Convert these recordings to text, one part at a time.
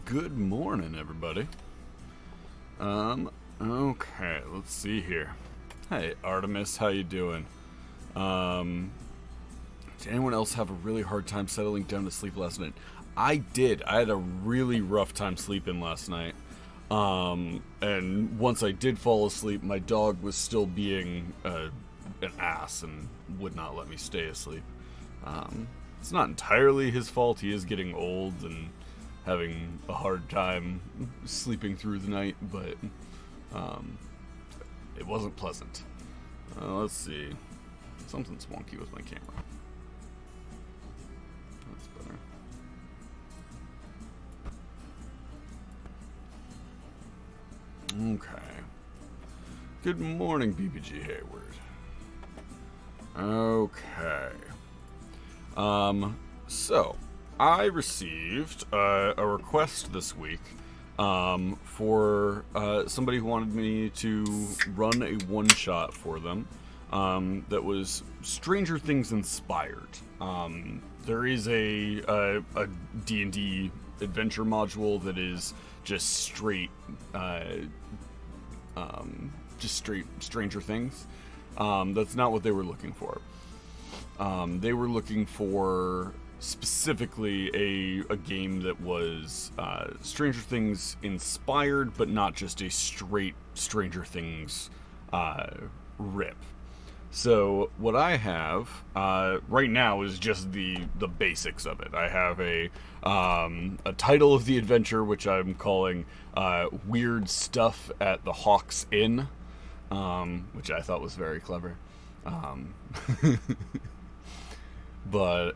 Good morning, everybody. Okay, let's see here. Hey, Artemis, how you doing? Did anyone else have a really hard time settling down to sleep last night? I did. I had a really rough time sleeping last night. And once I did fall asleep, my dog was still being an ass and would not let me stay asleep. It's not entirely his fault. He is getting old and having a hard time sleeping through the night, but it wasn't pleasant. Let's see. Something's wonky with my camera. That's better. Okay. Good morning, BBG Hayward. Okay. So, I received a request this week for somebody who wanted me to run a one-shot for them that was Stranger Things inspired. There is a D&D adventure module that is just straight Stranger Things. That's not what they were looking for. They were looking for specifically a game that was Stranger Things inspired, but not just a straight Stranger Things rip. So what I have right now is just the basics of it. I have a title of the adventure, which I'm calling Weird Stuff at the Hawk's Inn, which I thought was very clever. Um, but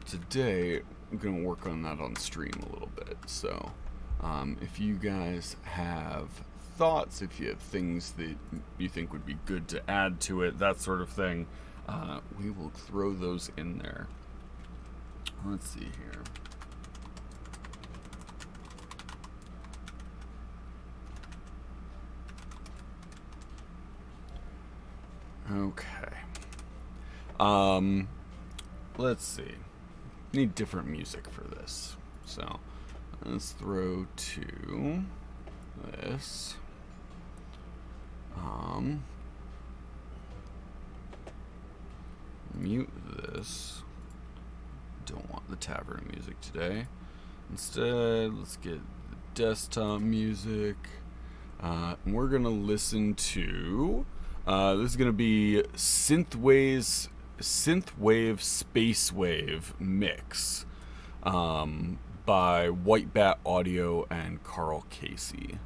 today I'm going to work on that on stream a little bit. So if you guys have thoughts, if you have things that you think would be good to add to it, that sort of thing, we will throw those in there. Let's see here. Okay. Let's see. Need different music for this. So, let's throw to this. Mute this. Don't want the tavern music today. Instead, let's get the desktop music. And we're gonna listen to this is gonna be Synthwave Space Wave mix by White Bat Audio and Carl Casey.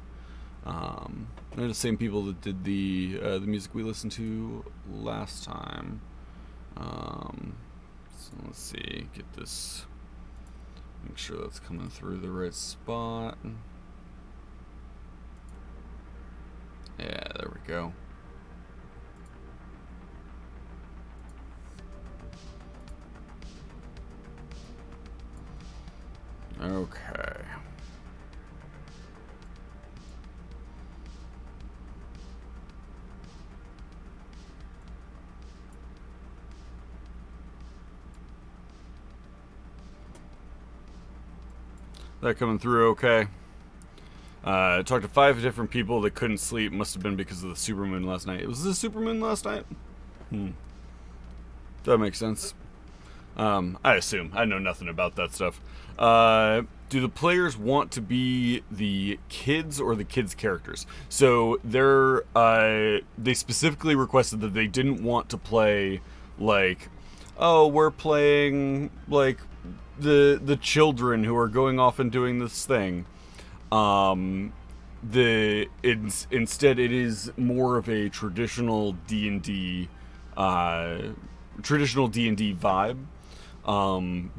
They're the same people that did the music we listened to last time. So let's see, get this, make sure that's coming through the right spot. Yeah, there we go. Okay. That coming through okay. I talked to 5 different people that couldn't sleep. Must have been because of the supermoon last night. Was this a supermoon last night? That makes sense. I assume. I know nothing about that stuff. Do the players want to be the kids or the kids' characters? So they specifically requested that they didn't want to play like, oh, we're playing like the children who are going off and doing this thing. Instead it is more of a traditional D&D vibe,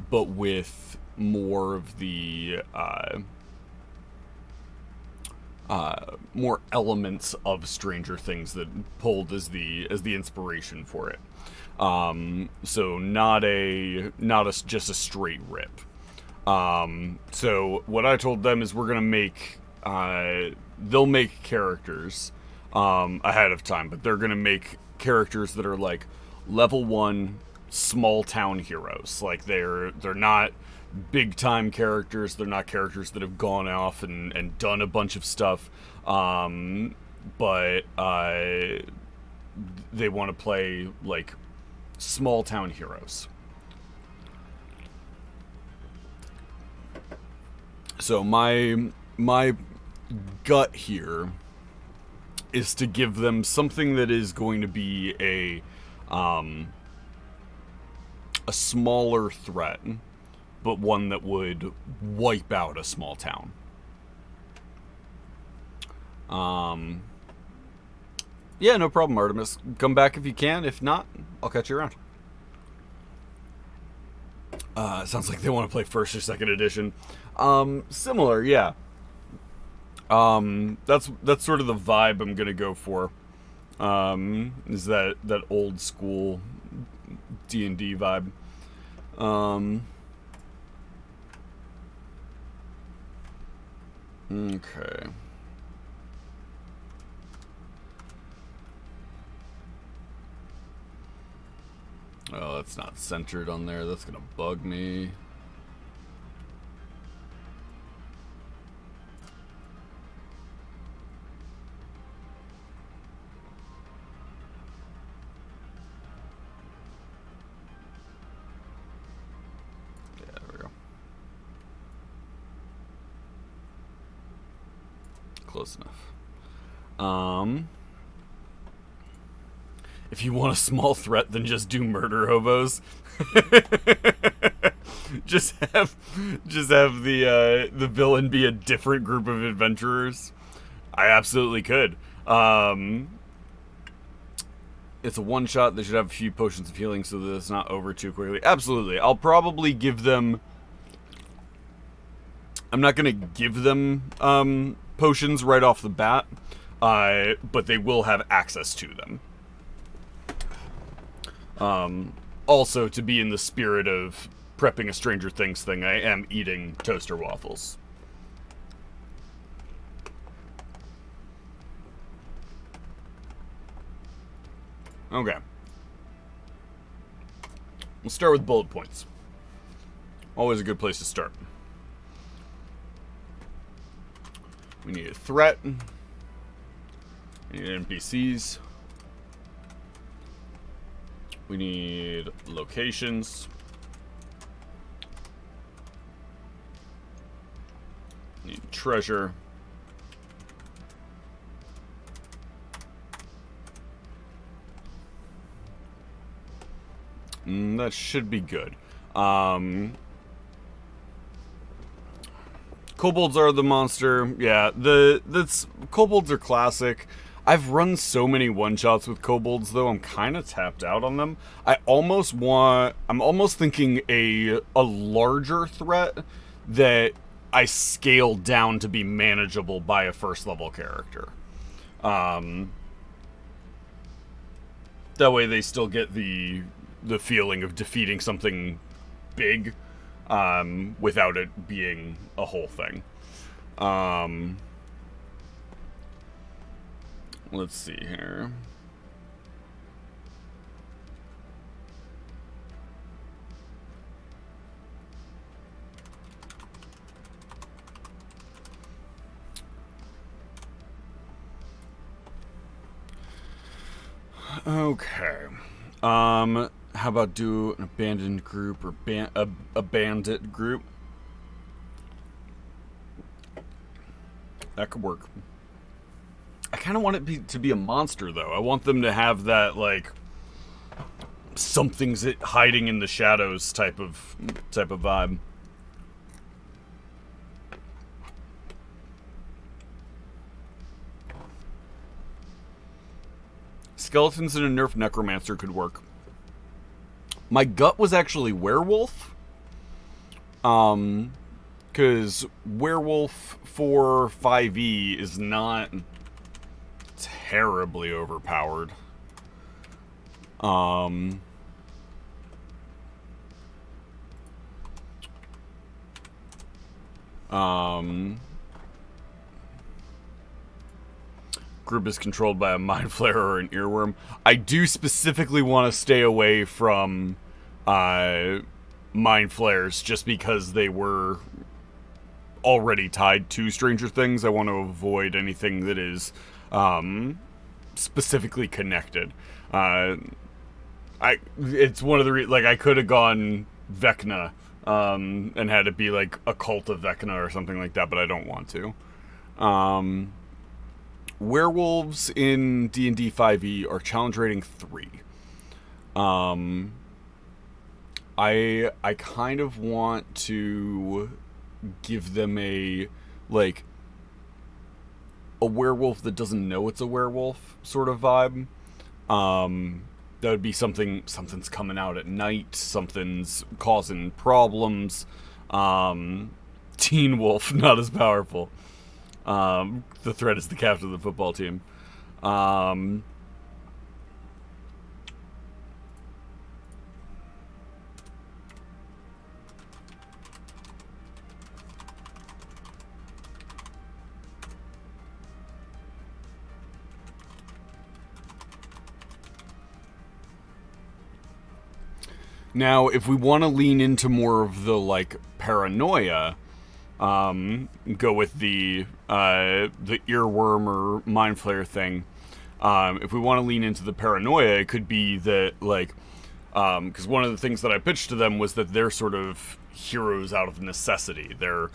but with more of the more elements of Stranger Things that pulled as the inspiration for it. So not just a straight rip. So what I told them is we're gonna make they'll make characters ahead of time, but they're gonna make characters that are like level 1 small town heroes. Like they're not big time characters. They're not characters that have gone off and done a bunch of stuff. But they want to play like small town heroes. So my gut here is to give them something that is going to be a smaller threat, but one that would wipe out a small town. Yeah, no problem, Artemis. Come back if you can. If not, I'll catch you around. Sounds like they want to play first or second edition. Similar, yeah. That's sort of the vibe I'm gonna go for. Is that old school D&D vibe. Okay. Oh, that's not centered on there. That's gonna bug me. Yeah, there we go. Close enough. If you want a small threat, then just do murder hobos. just have the villain be a different group of adventurers. I absolutely could. it's a one-shot. They should have a few potions of healing so that it's not over too quickly. Absolutely. I'll probably give them... I'm not going to give them potions right off the bat, but they will have access to them. Also, to be in the spirit of prepping a Stranger Things thing, I am eating toaster waffles. Okay. We'll start with bullet points. Always a good place to start. We need a threat. We need NPCs. We need locations. We need treasure. That should be good. Kobolds are the monster. Yeah, kobolds are classic. I've run so many one-shots with kobolds, though. I'm kind of tapped out on them. I'm almost thinking a larger threat that I scale down to be manageable by a first-level character. That way they still get the feeling of defeating something big, without it being a whole thing. Let's see here. Okay. How about do an abandoned group or a bandit group? That could work. I kind of want it to be a monster, though. I want them to have that, like, something's hiding in the shadows type of vibe. Skeletons and a nerf necromancer could work. My gut was actually werewolf. Because werewolf for 5e is not terribly overpowered. Group is controlled by a mind flayer or an earworm. I do specifically want to stay away from mind flayers just because they were already tied to Stranger Things. I want to avoid anything that is specifically connected. It's one of the like I could have gone Vecna and had it be like a cult of Vecna or something like that, but I don't want to. Werewolves in D&D 5e are challenge rating 3. I kind of want to give them a werewolf that doesn't know it's a werewolf sort of vibe. That would be something's coming out at night, something's causing problems. Teen wolf, not as powerful. The threat is the captain of the football team. Now, if we want to lean into more of the, like, paranoia, go with the earworm or mind flayer thing. If we want to lean into the paranoia, it could be that, like, because one of the things that I pitched to them was that they're sort of heroes out of necessity. They're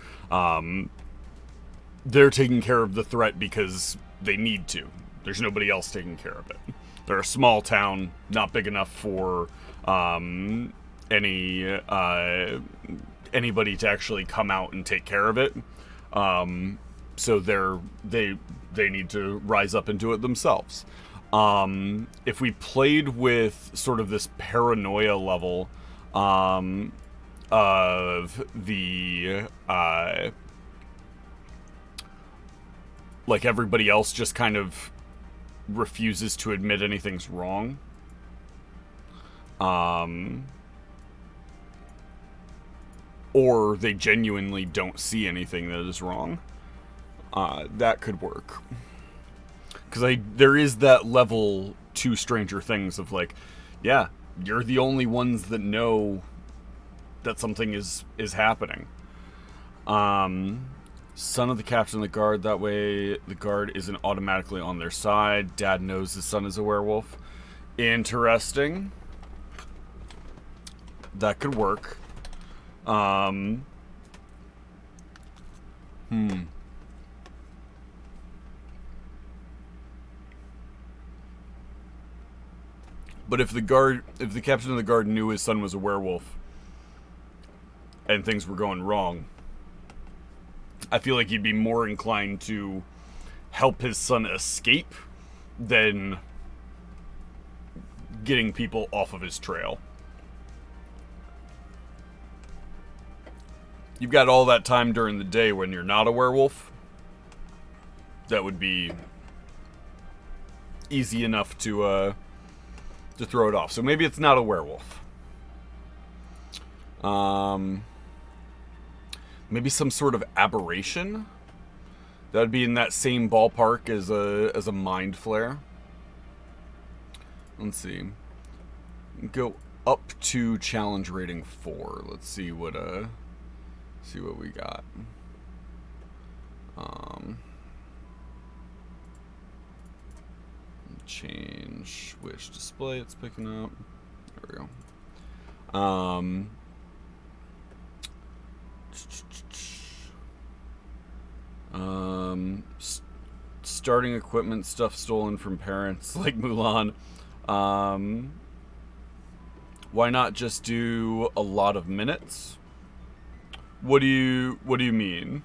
taking care of the threat because they need to. There's nobody else taking care of it. They're a small town, not big enough for anybody to actually come out and take care of it. So they need to rise up and do it themselves. If we played with sort of this paranoia level of the like everybody else just kind of refuses to admit anything's wrong. Or they genuinely don't see anything that is wrong. That could work. Because there is that level to Stranger Things of like, yeah, you're the only ones that know that something is happening. Son of the captain of the guard, that way the guard isn't automatically on their side. Dad knows his son is a werewolf. Interesting. That could work. But if the captain of the guard knew his son was a werewolf and things were going wrong, I feel like he'd be more inclined to help his son escape than getting people off of his trail. You've got all that time during the day when you're not a werewolf. That would be easy enough to throw it off. So maybe it's not a werewolf. Maybe some sort of aberration. That would be in that same ballpark as a mind flare. Let's see. Go up to challenge rating 4. Let's see what we got. Change which display it's picking up. There we go. Starting equipment, stuff stolen from parents, like Mulan. Why not just do a lot of minutes? What do you mean?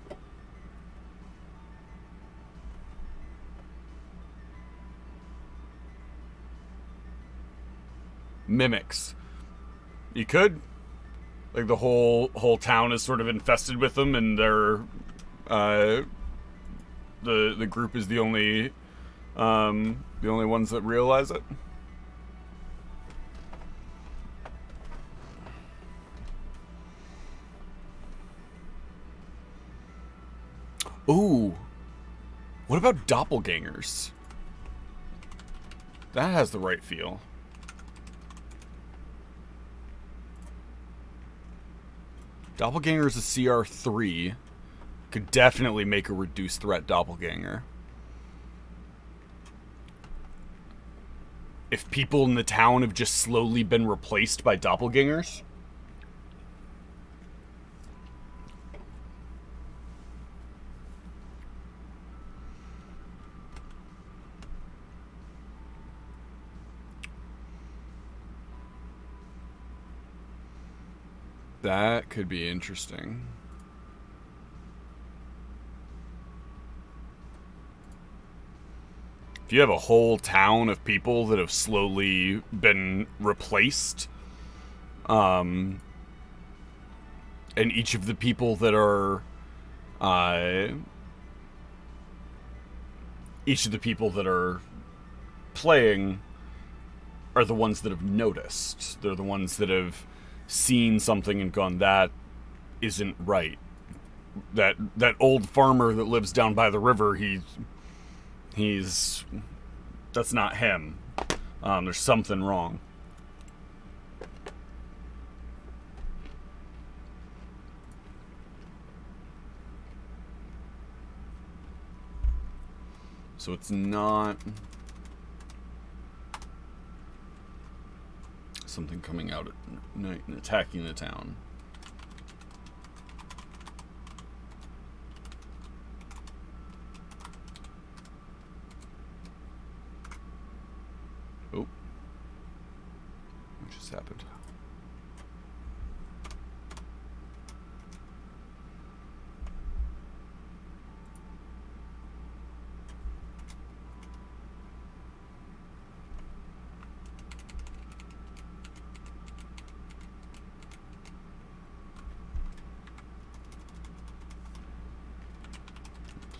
Mimics. You could. Like the whole town is sort of infested with them, and they're the group is the only ones that realize it. Ooh. What about doppelgangers? That has the right feel. Doppelganger is a CR3. Could definitely make a reduced threat doppelganger. If people in the town have just slowly been replaced by doppelgangers. That could be interesting. If you have a whole town of people that have slowly been replaced, and each of the people that are, playing are the ones that have noticed. They're the ones that have seen something and gone, that isn't right. That old farmer that lives down by the river, he's that's not him. There's something wrong. So it's not something coming out at night and attacking the town. Oh. What just happened?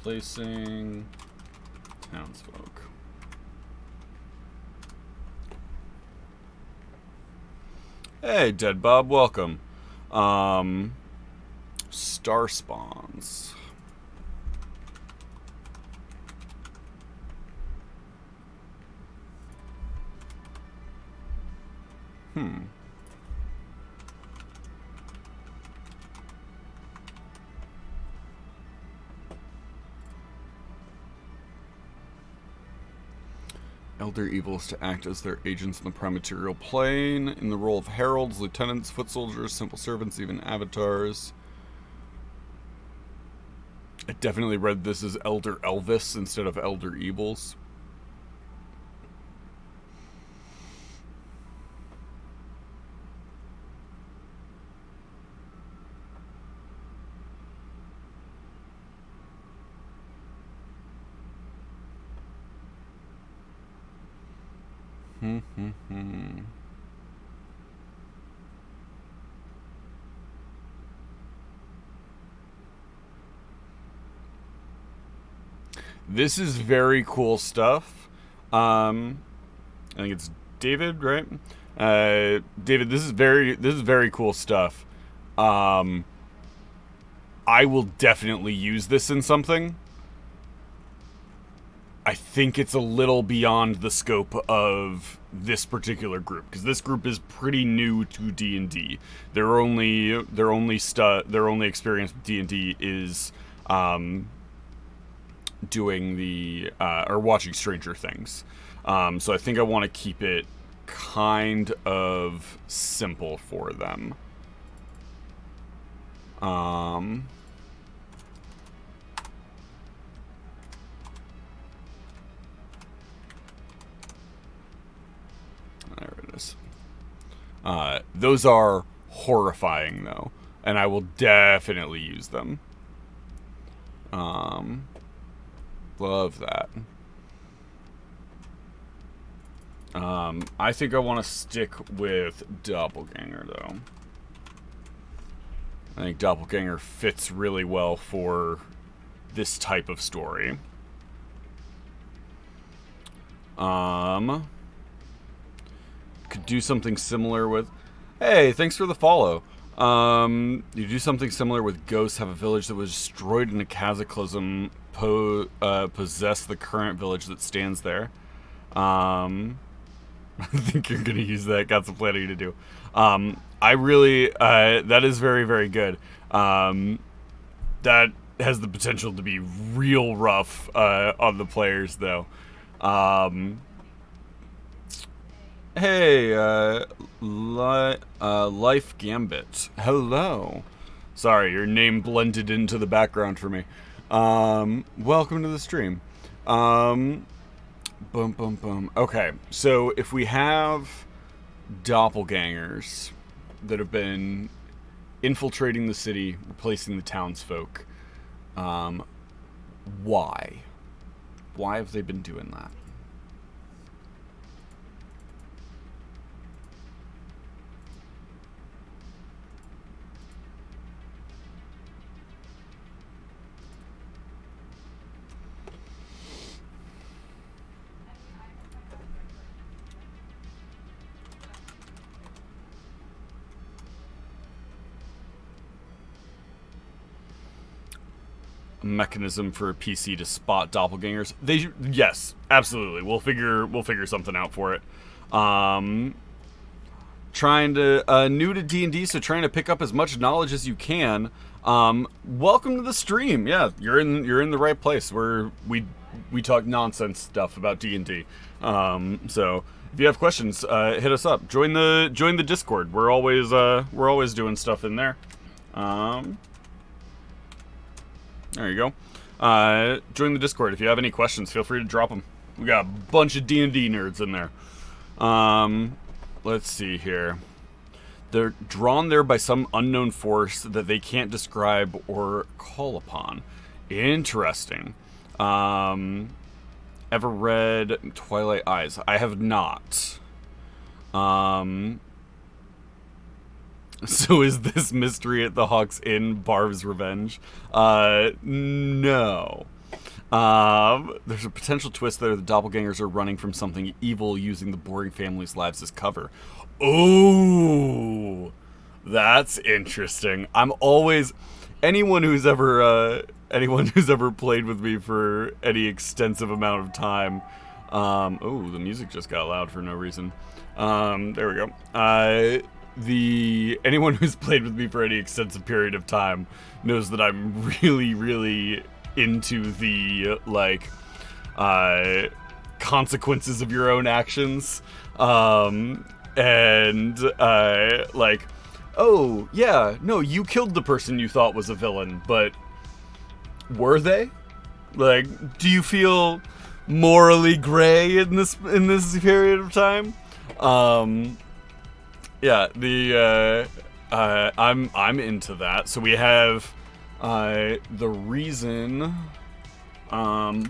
Replacing townsfolk. Hey, Dead Bob, welcome. Star spawns. Elder Evils to act as their agents in the prime material plane, in the role of heralds, lieutenants, foot soldiers, simple servants, even avatars. I definitely read this as Elder Elvis instead of Elder Evils. This is very cool stuff. I think it's David, right? David, this is very cool stuff. I will definitely use this in something. I think it's a little beyond the scope of this particular group, because this group is pretty new to D&D. Their only experience with D&D is doing the or watching Stranger Things. So I think I want to keep it kind of simple for them. There it is. Those are horrifying, though, and I will definitely use them. Love that. I think I want to stick with Doppelganger, though. I think Doppelganger fits really well for this type of story. Could do something similar with... Hey, thanks for the follow. You do something similar with Ghosts. Have a village that was destroyed in a cataclysm possess the current village that stands there. I think you're gonna use that. Got some planning to do. I really... that is very, very good. That has the potential to be real rough on the players, though. Hey, Life Gambit. Hello. Sorry, your name blended into the background for me. Welcome to the stream. Boom, boom, boom. Okay, so if we have doppelgangers that have been infiltrating the city, replacing the townsfolk, why? Why have they been doing that? Mechanism for a PC to spot doppelgangers. Yes, absolutely. We'll figure something out for it. Trying to new to D&D, so trying to pick up as much knowledge as you can. Welcome to the stream. Yeah, you're in the right place. We talk nonsense stuff about D&D. So if you have questions, hit us up. Join the Discord. We're always doing stuff in there. There you go. Join the Discord. If you have any questions, feel free to drop them. We got a bunch of D&D nerds in there. Let's see here. They're drawn there by some unknown force that they can't describe or call upon. Interesting. Ever read Twilight Eyes? I have not. So is this Mystery at the Hawk's Inn Barb's Revenge? No. There's a potential twist there. The doppelgangers are running from something evil using the Boring family's lives as cover. Ooh, that's interesting. I'm always anyone who's ever played with me for any extensive amount of time. Oh, the music just got loud for no reason. There we go. Anyone who's played with me for any extensive period of time knows that I'm really, really into the consequences of your own actions. Oh yeah, no, you killed the person you thought was a villain, but were they? Like, do you feel morally gray in this period of time? Yeah, I'm into that. So we have the reason I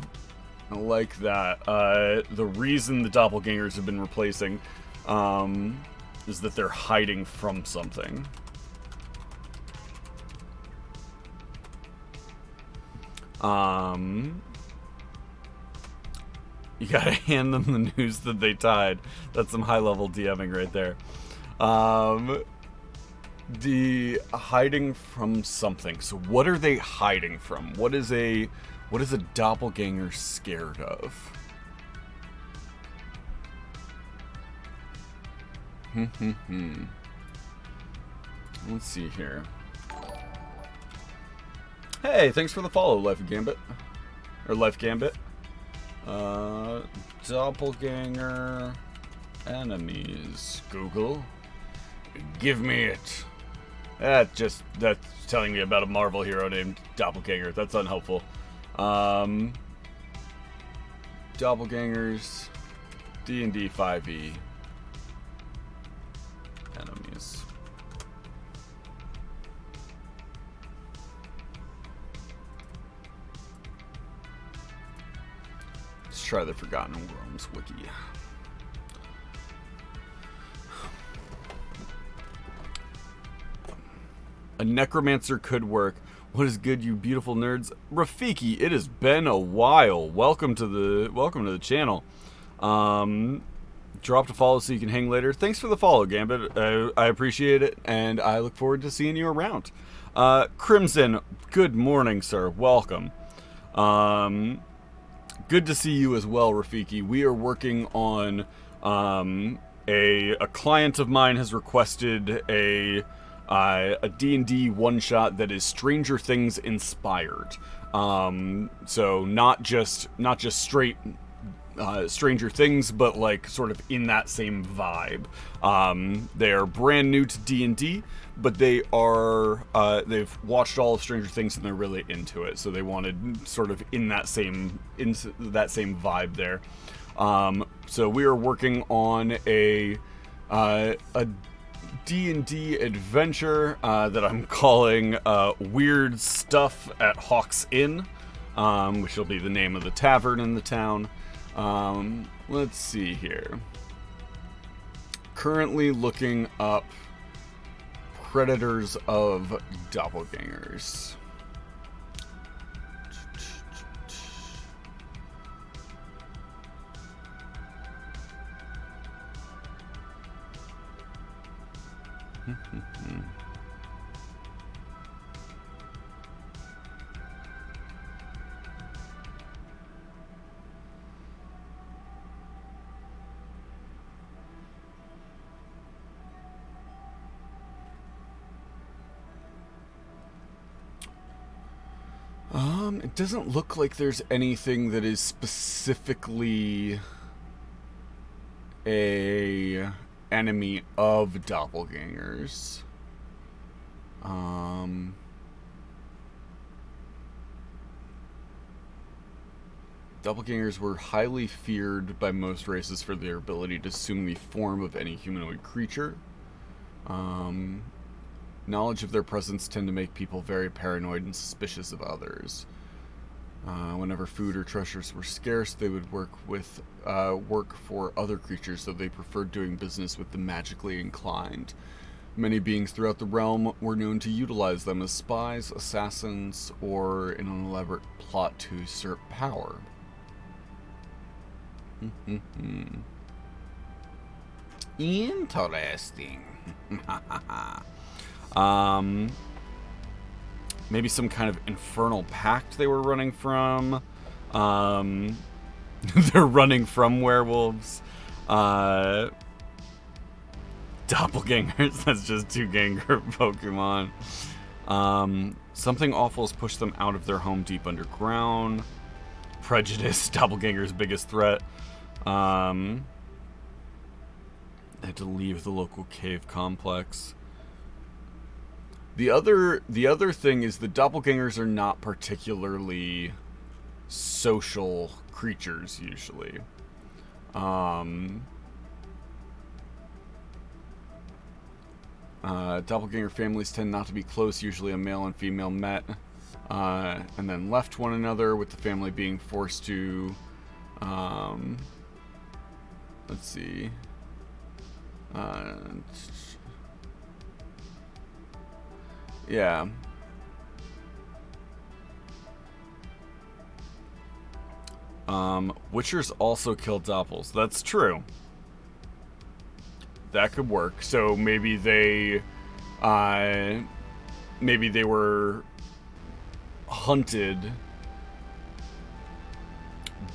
like that. The reason the doppelgangers have been replacing is that they're hiding from something. You gotta hand them the news that they tied. That's some high-level DMing right there. The hiding from something. So what are they hiding from? What is a doppelganger scared of? Let's see here. Hey, thanks for the follow, Life Gambit. Or Life Gambit. Doppelganger enemies. Google. Give me it. That's telling me about a Marvel hero named Doppelganger. That's unhelpful. Doppelgangers. D&D 5e. Enemies. Let's try the Forgotten Realms wiki. A necromancer could work. What is good, you beautiful nerds? Rafiki, it has been a while. Welcome to the channel. Dropped a follow so you can hang later. Thanks for the follow, Gambit. I appreciate it, and I look forward to seeing you around. Crimson, good morning, sir. Welcome. Good to see you as well, Rafiki. We are working on a client of mine has requested a D&D one-shot that is Stranger Things inspired. So not just straight Stranger Things, but like sort of in that same vibe. They are brand new to D&D, but they are they've watched all of Stranger Things and they're really into it. So they wanted sort of in that same vibe there. So we are working on a D&D adventure that I'm calling Weird Stuff at Hawk's Inn, which will be the name of the tavern in the town. Let's see here. Currently looking up predators of doppelgangers. It doesn't look like there's anything that is specifically a enemy of doppelgangers. Doppelgangers were highly feared by most races for their ability to assume the form of any humanoid creature. Knowledge of their presence tend to make people very paranoid and suspicious of others. Whenever food or treasures were scarce, they would work for other creatures, though they preferred doing business with the magically inclined. Many beings throughout the realm were known to utilize them as spies, assassins, or in an elaborate plot to usurp power. Interesting. Maybe some kind of infernal pact they were running from. They're running from werewolves. Doppelgangers. That's just two ganger Pokemon. Something awful has pushed them out of their home deep underground. Prejudice. Doppelganger's biggest threat. They had to leave the local cave complex. The other thing is the doppelgangers are not particularly social creatures usually. Doppelganger families tend not to be close. Usually a male and female met and then left one another, with the family being forced to let's see. Yeah. Witchers also kill doppels. That's true. That could work. So maybe they were hunted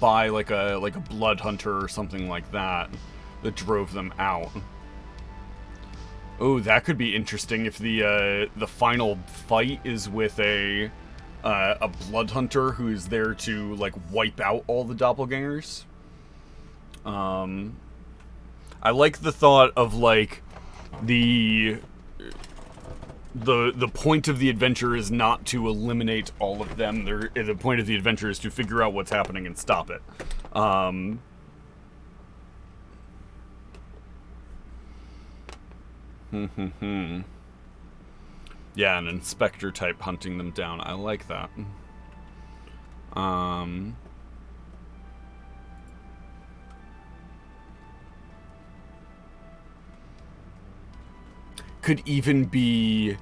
by like a blood hunter or something like that drove them out. Oh, that could be interesting if the final fight is with a blood hunter who's there to like wipe out all the doppelgangers. I like the thought of like the point of the adventure is not to eliminate all of them. The point of the adventure is to figure out what's happening and stop it. Yeah, an inspector type hunting them down. I like that. Could even be,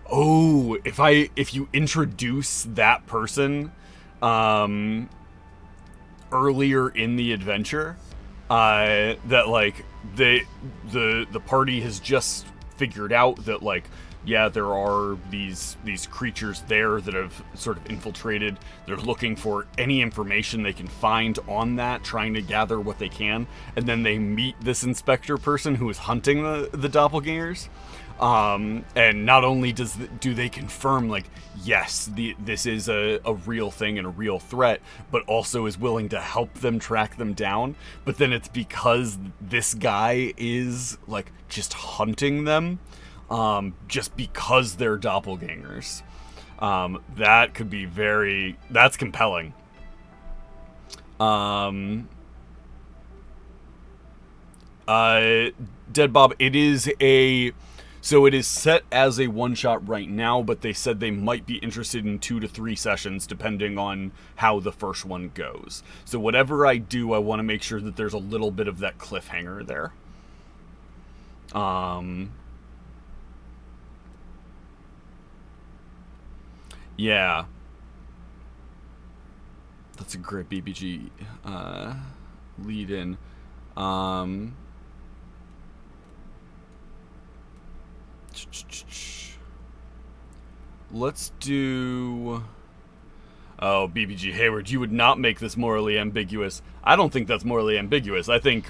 oh, if you introduce that person earlier in the adventure, that like the party has just figured out that like, yeah, there are these creatures there that have sort of infiltrated. They're looking for any information they can find on that, trying to gather what they can, and then they meet this inspector person who is hunting the doppelgangers. And not only do they confirm like, yes, this is a real thing and a real threat, but also is willing to help them track them down. But then it's because this guy is like just hunting them. Just because they're doppelgangers. That could be that's compelling. Dead Bob, it is set as a one-shot right now, but they said they might be interested in 2 to 3 sessions depending on how the first one goes. So whatever I do, I want to make sure that there's a little bit of that cliffhanger there. Yeah. That's a great BBG lead in. Let's do... Oh, BBG Hayward, you would not make this morally ambiguous. I don't think that's morally ambiguous. I think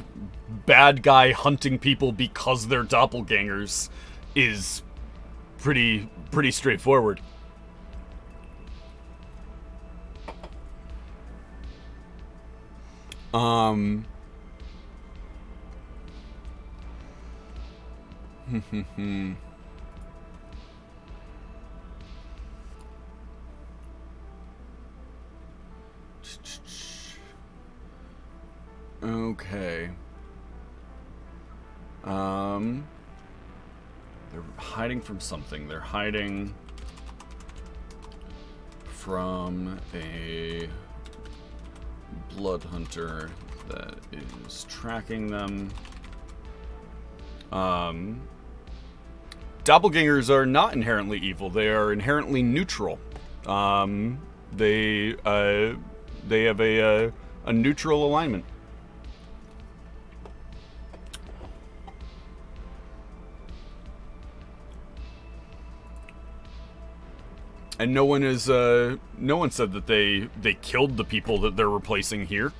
bad guy hunting people because they're doppelgangers is pretty straightforward. Okay. They're hiding from something. They're hiding from a blood hunter that is tracking them. Doppelgangers are not inherently evil. They are inherently neutral. They have a neutral alignment. And no one said that they killed the people that they're replacing here.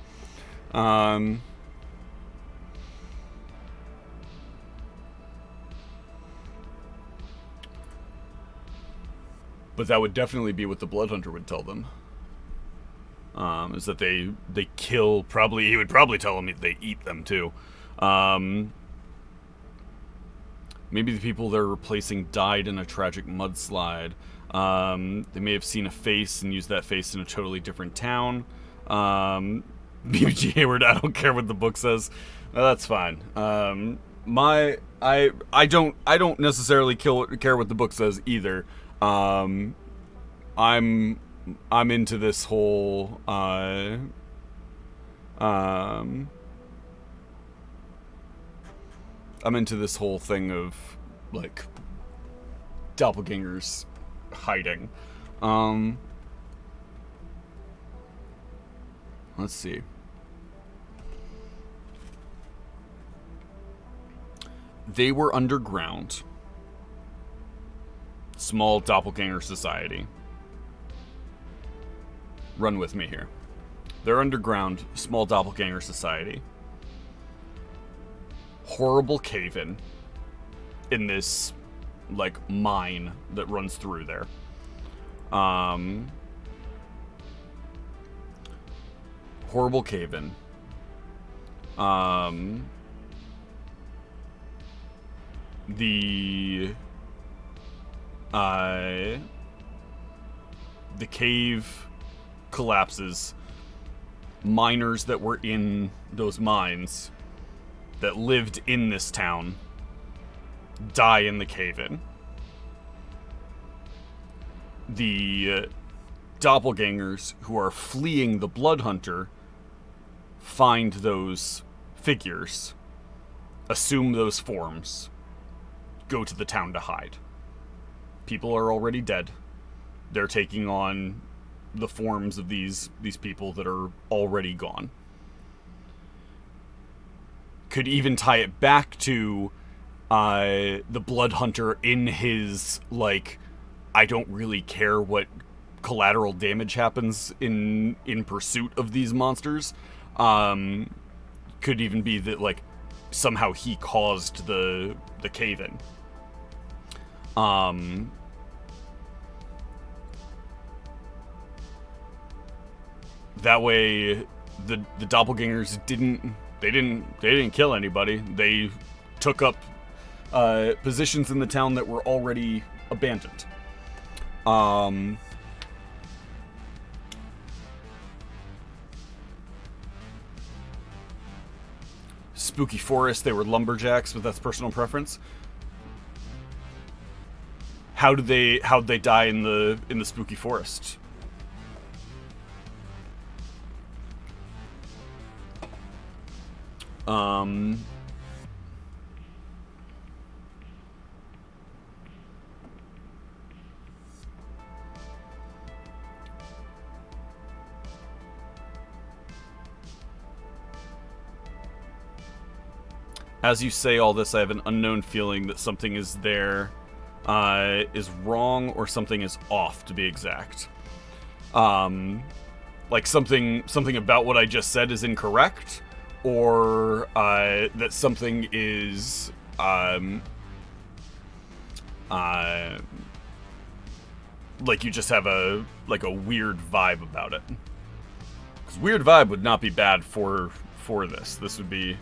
But that would definitely be what the Bloodhunter would tell them. Is that they kill, probably, he would probably tell them they eat them too. Maybe the people they're replacing died in a tragic mudslide. They may have seen a face and used that face in a totally different town. BBG Hayward, I don't care what the book says. That's fine. I don't necessarily care what the book says either. I'm into this whole I'm into this whole thing of like doppelgangers hiding. Let's see. They were underground. Small doppelganger society. Run with me here. They're underground, small doppelganger society. Horrible cave-in in this, like, mine that runs through there. Horrible cave-in. The cave collapses. Miners that were in those mines that lived in this town die in the cave-in. The doppelgangers who are fleeing the Bloodhunter find those figures, assume those forms, go to the town to hide. People are already dead. They're taking on the forms of these people that are already gone. Could even tie it back to the Bloodhunter in his, like, I don't really care what collateral damage happens in pursuit of these monsters. Could even be that, like, somehow he caused the cave-in. That way, the doppelgangers didn't kill anybody. They took up positions in the town that were already abandoned. Spooky Forest, they were lumberjacks, but that's personal preference. How'd they die in the Spooky Forest? As you say all this, I have an unknown feeling that something is there, is wrong, or something is off, to be exact. Like something about what I just said is incorrect, or that something is like you just have a weird vibe about it. Because weird vibe would not be bad for this. This would be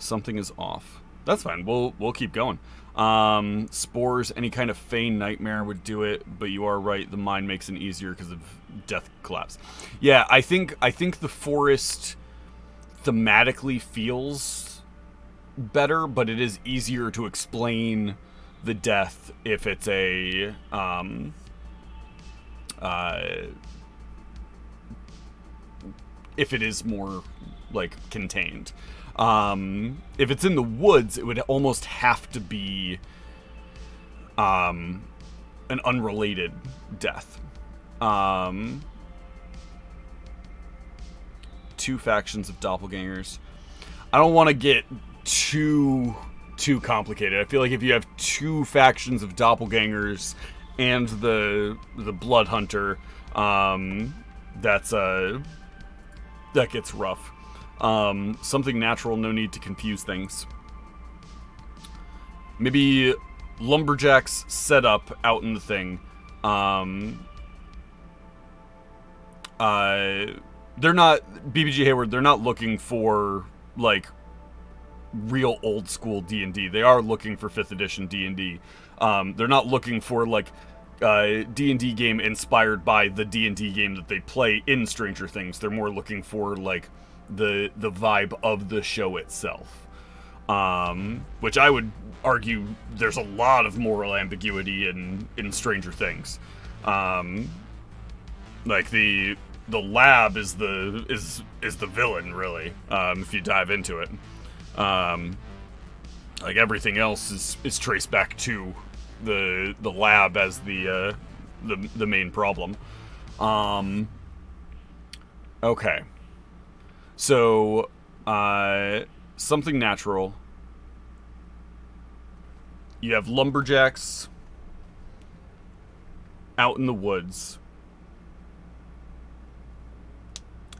something is off. That's fine. We'll keep going. Spores, any kind of feign nightmare would do it, but you are right. The mine makes it easier because of death collapse. Yeah, I think the forest thematically feels better, but it is easier to explain the death if it's a if it is more like contained. If it's in the woods, it would almost have to be an unrelated death. Two factions of doppelgangers. I don't want to get too complicated. I feel like if you have two factions of doppelgangers and the blood hunter, that gets rough. Something natural, no need to confuse things. Maybe lumberjacks set up out in the thing. They're not, BBG Hayward, they're not looking for, like, real old school D&D. They are looking for 5th edition D&D. They're not looking for, like, D&D game inspired by the D&D game that they play in Stranger Things. They're more looking for, like, the vibe of the show itself. Which I would argue there's a lot of moral ambiguity in Stranger Things. Like the lab is the villain, really, if you dive into it. Like everything else is traced back to the lab as the main problem. Okay. So something natural. You have lumberjacks out in the woods.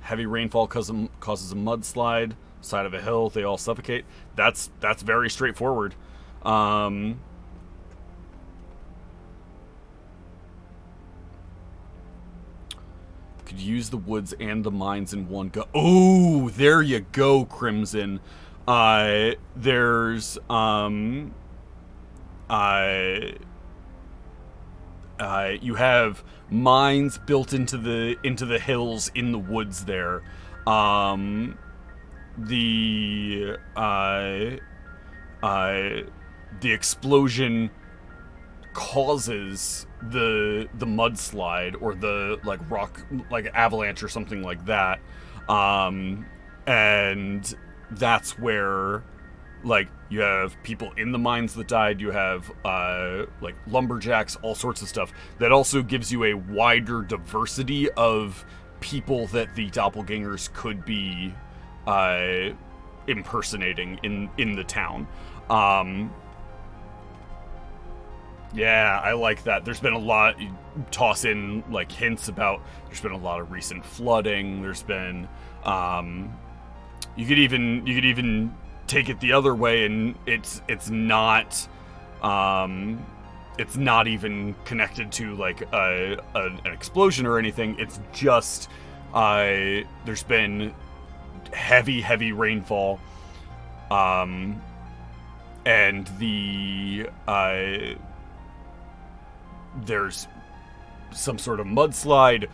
Heavy rainfall causes a mudslide. Side of a hill, they all suffocate. That's very straightforward. Could use the woods and the mines in one go. Oh, there you go, Crimson. There's you have mines built into the hills in the woods there. The explosion causes the mudslide or the like rock like avalanche or something like that, and that's where like you have people in the mines that died. You have like lumberjacks, all sorts of stuff. That also gives you a wider diversity of people that the doppelgangers could be impersonating in the town. Yeah, I like that. There's been a lot, you toss in like hints about, there's been a lot of recent flooding. There's been, you could even take it the other way, and it's not even connected to like an explosion or anything. It's just there's been heavy rainfall, and there's some sort of mudslide.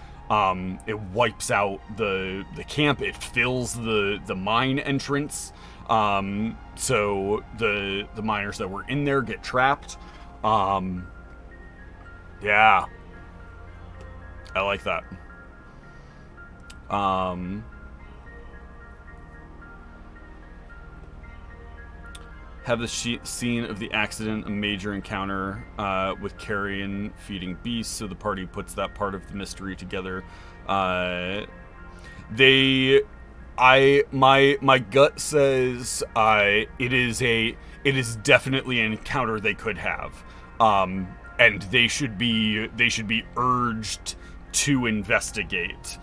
It wipes out the camp. It fills the mine entrance. So the miners that were in there get trapped. Yeah, I like that. Have the scene of the accident a major encounter with carrion feeding beasts, so the party puts that part of the mystery together. My gut says it is definitely an encounter they could have, and they should be urged to investigate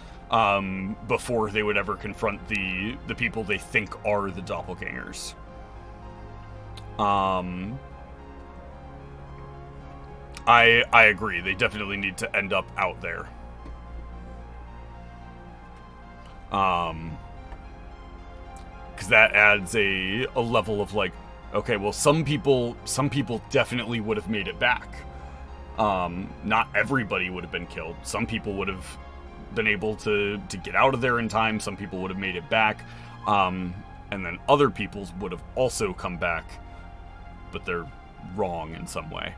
before they would ever confront the people they think are the doppelgangers. I agree. They definitely need to end up out there. Because that adds a level of like, okay, well, some people definitely would have made it back. Not everybody would have been killed. Some people would have been able to get out of there in time. Some people would have made it back. And then other people would have also come back, but they're wrong in some way.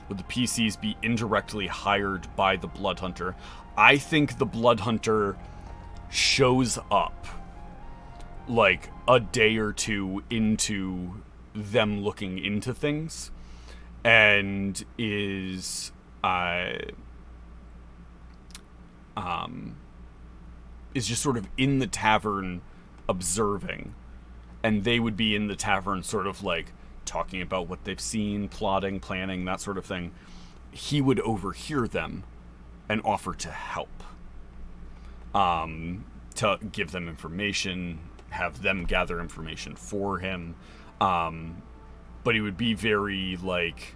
would the PCs be indirectly hired by the Blood Hunter? I think the Blood Hunter shows up like a day or two into them looking into things and is just sort of in the tavern observing, and they would be in the tavern sort of like talking about what they've seen, plotting, planning, that sort of thing. He would overhear them and offer to help, to give them information, have them gather information for him, but he would be very like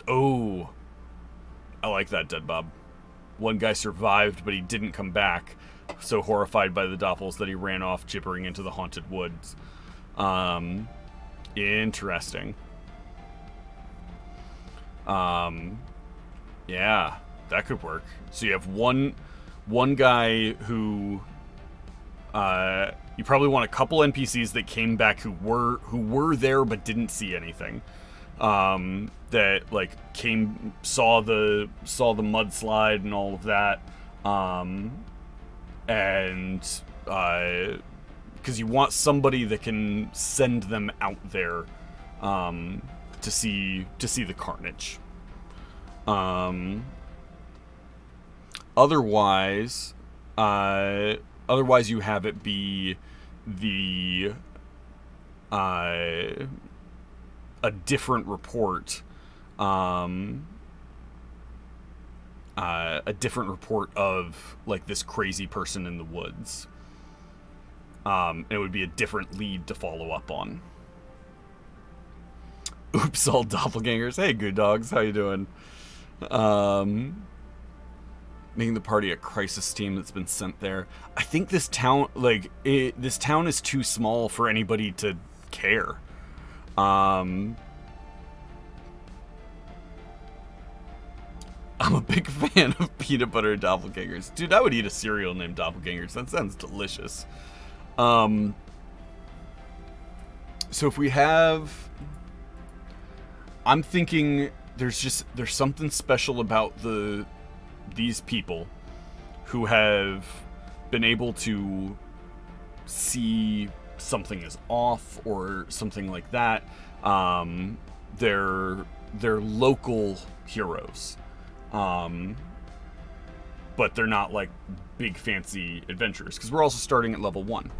oh, I like that, Dead Bob. One guy survived, but he didn't come back, so horrified by the doppels that he ran off gibbering into the haunted woods. Interesting. Yeah, that could work. So you have one guy who you probably want a couple NPCs that came back who were there but didn't see anything. That like saw the mudslide and all of that, and because you want somebody that can send them out there to see the carnage. Otherwise you have it be a different report, of like this crazy person in the woods. It would be a different lead to follow up on. Oops, all doppelgangers. Hey, good dogs, how you doing? Making the party a crisis team that's been sent there. I think this town, this town is too small for anybody to care. I'm a big fan of peanut butter doppelgangers. Dude, I would eat a cereal named doppelgangers. That sounds delicious. So if we have... I'm thinking there's something special about these people who have been able to see something is off or something like that. They're local heroes, but they're not like big fancy adventurers, because we're also starting at level 1.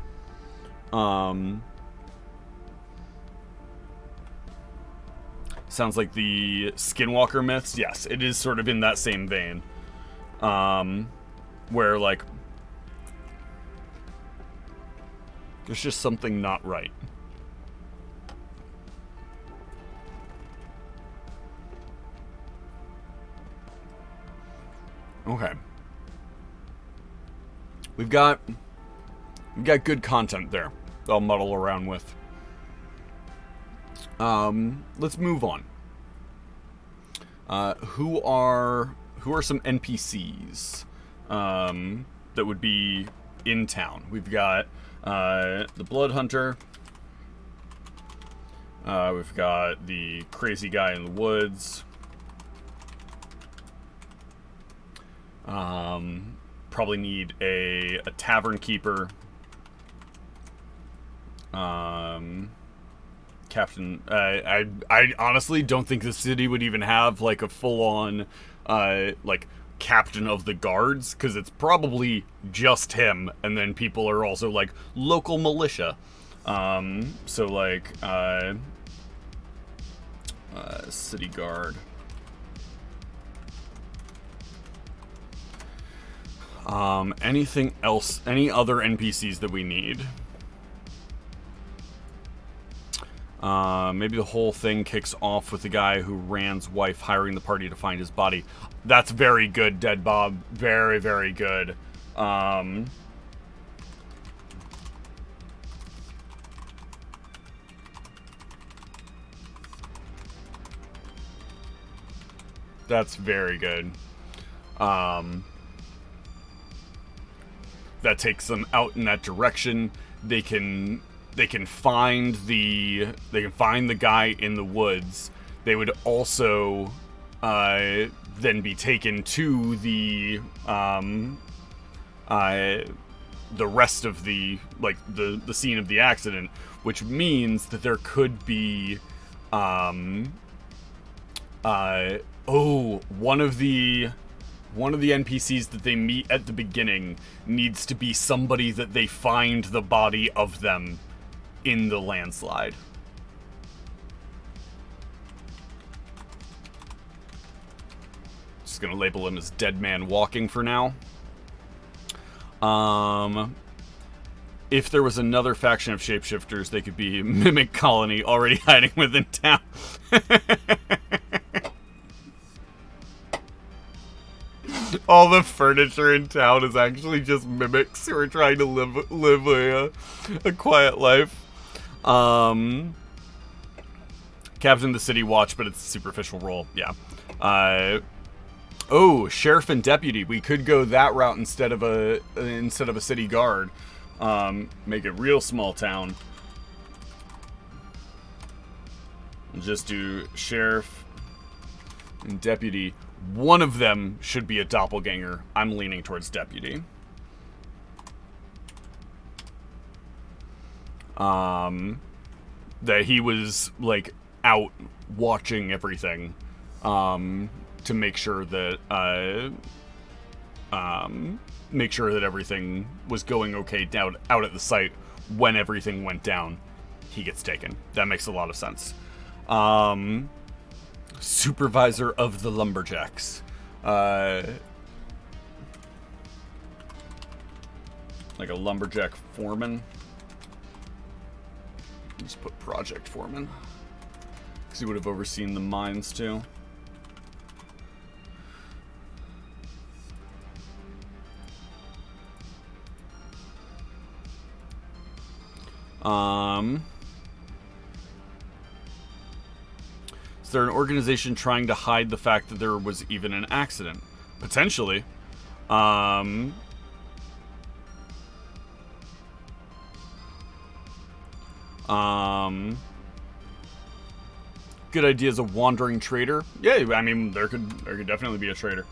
Sounds like the Skinwalker myths. Yes, it is sort of in that same vein, where like there's just something not right. Okay. We've got good content there that I'll muddle around with. Let's move on. Who are some NPCs that would be in town? We've got the Blood Hunter. We've got the crazy guy in the woods. Probably need a tavern keeper. Captain, I honestly don't think the city would even have like a full-on like captain of the guards, because it's probably just him, and then people are also like local militia. So like city guard. Anything else? Any other NPCs that we need? Maybe the whole thing kicks off with the guy who Rand's wife hiring the party to find his body. That's very good, Dead Bob. Very, very good. That's very good. That takes them out in that direction. They can they can find the guy in the woods. They would also then be taken to the rest of the scene of the accident, which means that there could be one of the NPCs that they meet at the beginning needs to be somebody that they find the body of them in the landslide. Just gonna label him as Dead Man Walking for now. If there was another faction of shapeshifters, they could be Mimic Colony already hiding within town. All the furniture in town is actually just mimics who are trying to live a quiet life. Captain the City Watch, but it's a superficial role. Yeah. Sheriff and deputy. We could go that route instead of a city guard. Make it real small town. Just do sheriff and deputy. One of them should be a doppelganger. I'm leaning towards deputy. That he was like out watching everything, to make sure that everything was going okay out at the site when everything went down. He gets taken. That makes a lot of sense. Supervisor of the Lumberjacks. Like a lumberjack foreman. Just put project foreman, because he would have overseen the mines too. Is there an organization trying to hide the fact that there was even an accident? Potentially. Good idea as a wandering trader. Yeah, I mean, there could definitely be a trader.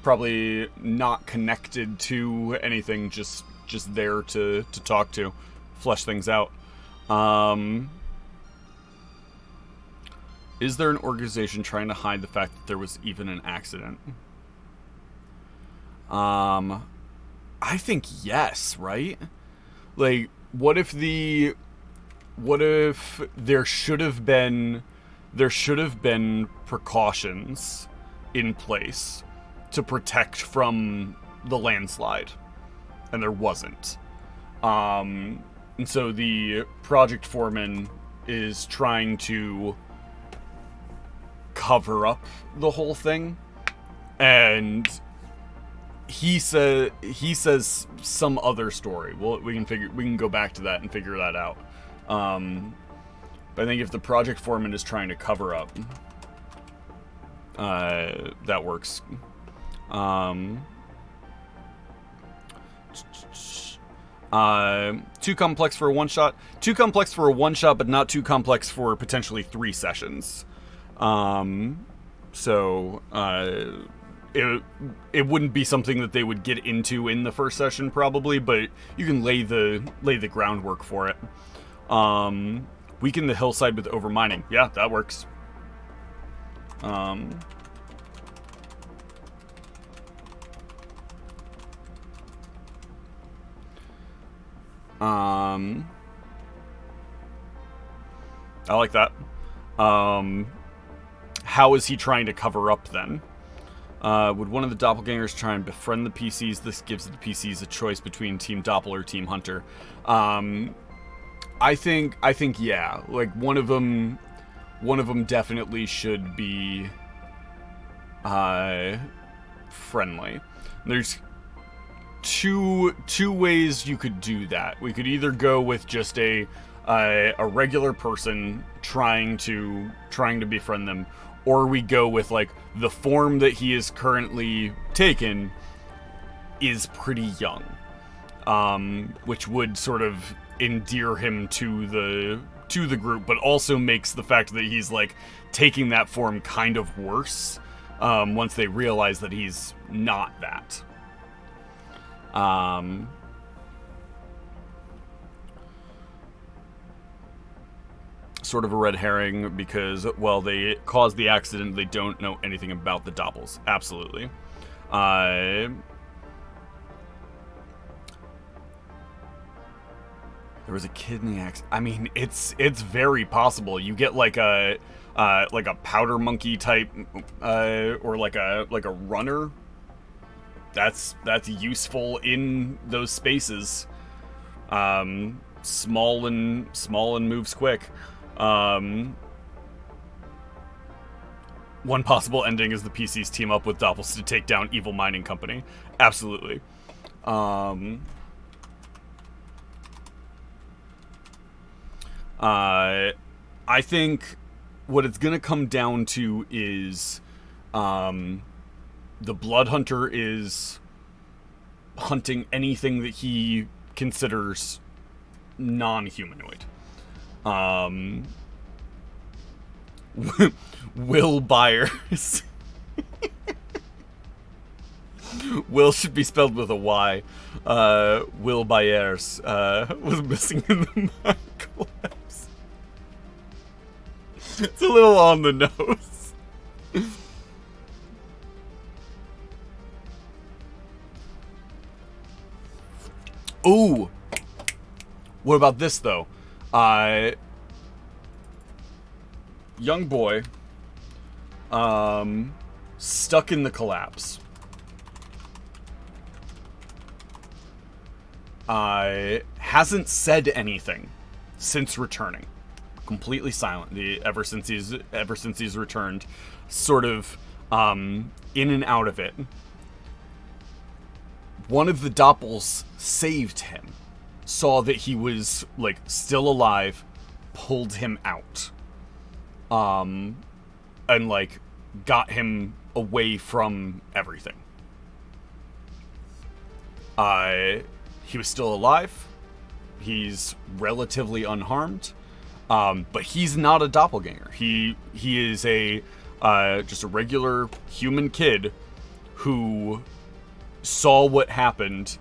Probably not connected to anything, just there to talk to, flesh things out. Is there an organization trying to hide the fact that there was even an accident? I think yes, right? Like, what if there should have been precautions in place to protect from the landslide, and there wasn't. And so the project foreman is trying to cover up the whole thing, and he says some other story. Well, we can go back to that and figure that out. But I think if the project foreman is trying to cover up, that works. Too complex for a one shot. Too complex for a one shot, but not too complex for potentially 3 sessions. It wouldn't be something that they would get into in the first session probably, but you can lay the groundwork for it. Weaken the hillside with overmining. Yeah, that works. I like that. How is he trying to cover up then? Would one of the doppelgangers try and befriend the PCs? This gives the PCs a choice between Team Doppel or Team Hunter. I think yeah. Like one of them definitely should be friendly. There's two ways you could do that. We could either go with just a regular person trying to befriend them, or we go with like the form that he is currently taken is pretty young. which would sort of endear him to the group, but also makes the fact that he's like taking that form kind of worse once they realize that he's not that. Sort of a red herring because, well, they caused the accident. They don't know anything about the doppels. Absolutely. There was a kid in the accident. I mean, it's very possible. You get like a powder monkey type, or like a runner. That's useful in those spaces. Small and moves quick. One possible ending is the PCs team up with Doppels to take down evil mining company. Absolutely. I think what it's gonna come down to is, the Blood Hunter is hunting anything that he considers non-humanoid. Will Byers. Will should be spelled with a Y. Will Byers was missing in the mine collapse. It's a little on the nose. Ooh. What about this, though? Young boy, stuck in the collapse. Hasn't said anything since returning. Completely silent. Ever since he's returned, sort of in and out of it. One of the Doppels saved him. Saw that he was like still alive, pulled him out. And like got him away from everything. He was still alive. He's relatively unharmed. But he's not a doppelganger. He is a just a regular human kid who saw what happened,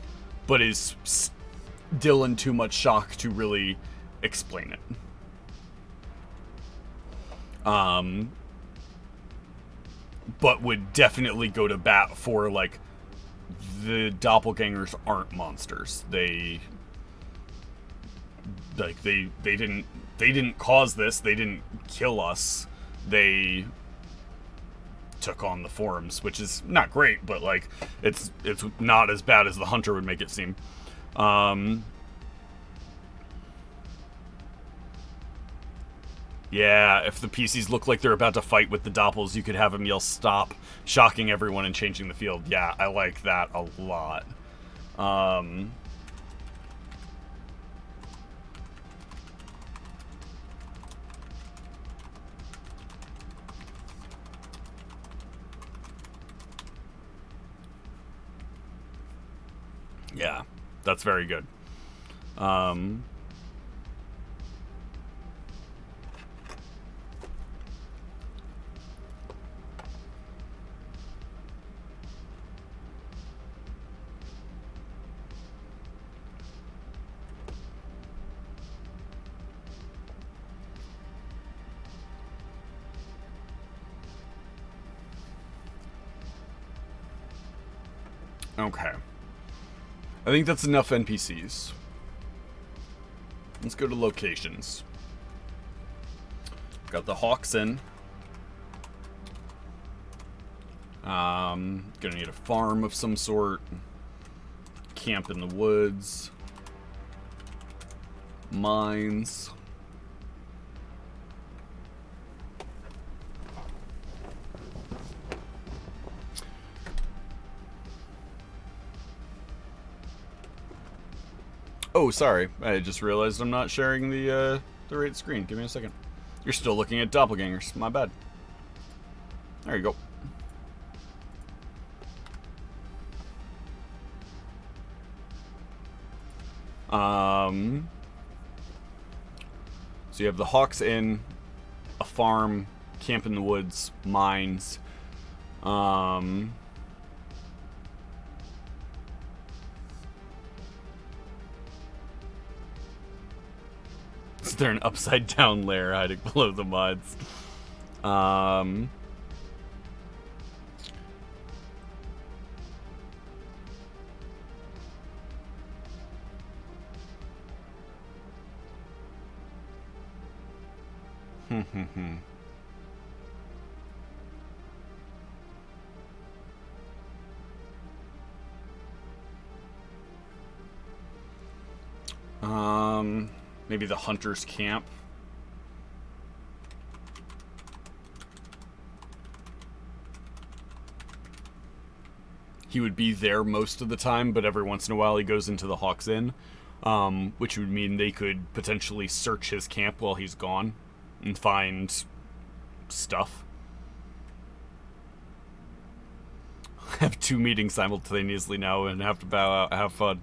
but is still in too much shock to really explain it. But would definitely go to bat for, like, the doppelgangers aren't monsters. They didn't cause this. They didn't kill us. They took on the forms, which is not great, but like it's not as bad as the hunter would make it seem. Yeah, if the PCs look like they're about to fight with the Doppels, you could have them yell stop, shocking everyone and changing the field. Yeah, I like that a lot. Yeah, that's very good. Okay. I think that's enough NPCs. Let's go to locations. Got the Hawks in. Gonna need a farm of some sort. Camp in the woods. Mines. Oh, sorry. I just realized I'm not sharing the right screen. Give me a second. You're still looking at doppelgangers. My bad. There you go. So you have the Hawks Inn, a farm, camp in the woods, mines. Is there an upside down lair hiding below the mods? Maybe the hunter's camp. He would be there most of the time, but every once in a while he goes into the Hawks Inn, which would mean they could potentially search his camp while he's gone and find stuff. Have 2 meetings simultaneously now and have to bow out. Have fun.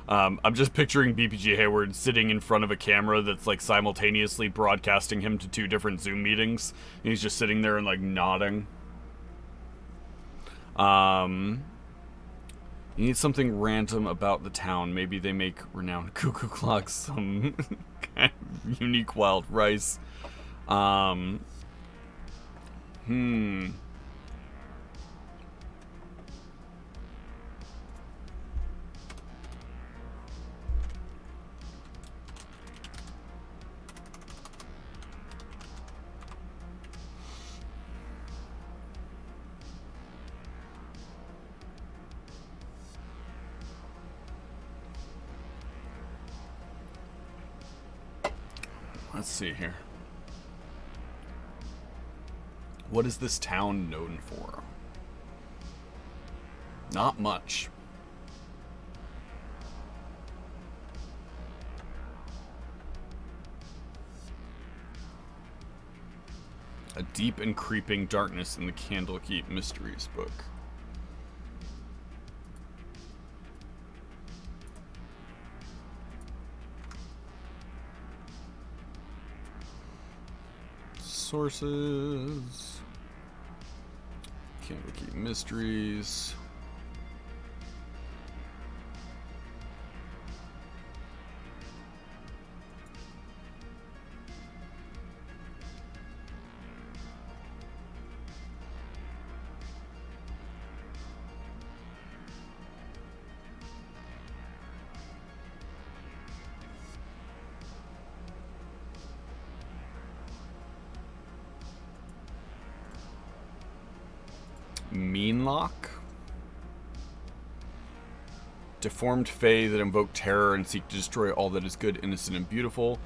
I'm just picturing BPG Hayward sitting in front of a camera that's like simultaneously broadcasting him to 2 different Zoom meetings. And he's just sitting there and like nodding. You need something random about the town. Maybe they make renowned cuckoo clocks, some kind of unique wild rice. Let's see here. What is this town known for? Not much. A deep and creeping darkness in the Candlekeep Mysteries book. Sources. Candlekeep Mysteries. Meanlock? Deformed fae that invoke terror and seek to destroy all that is good, innocent, and beautiful.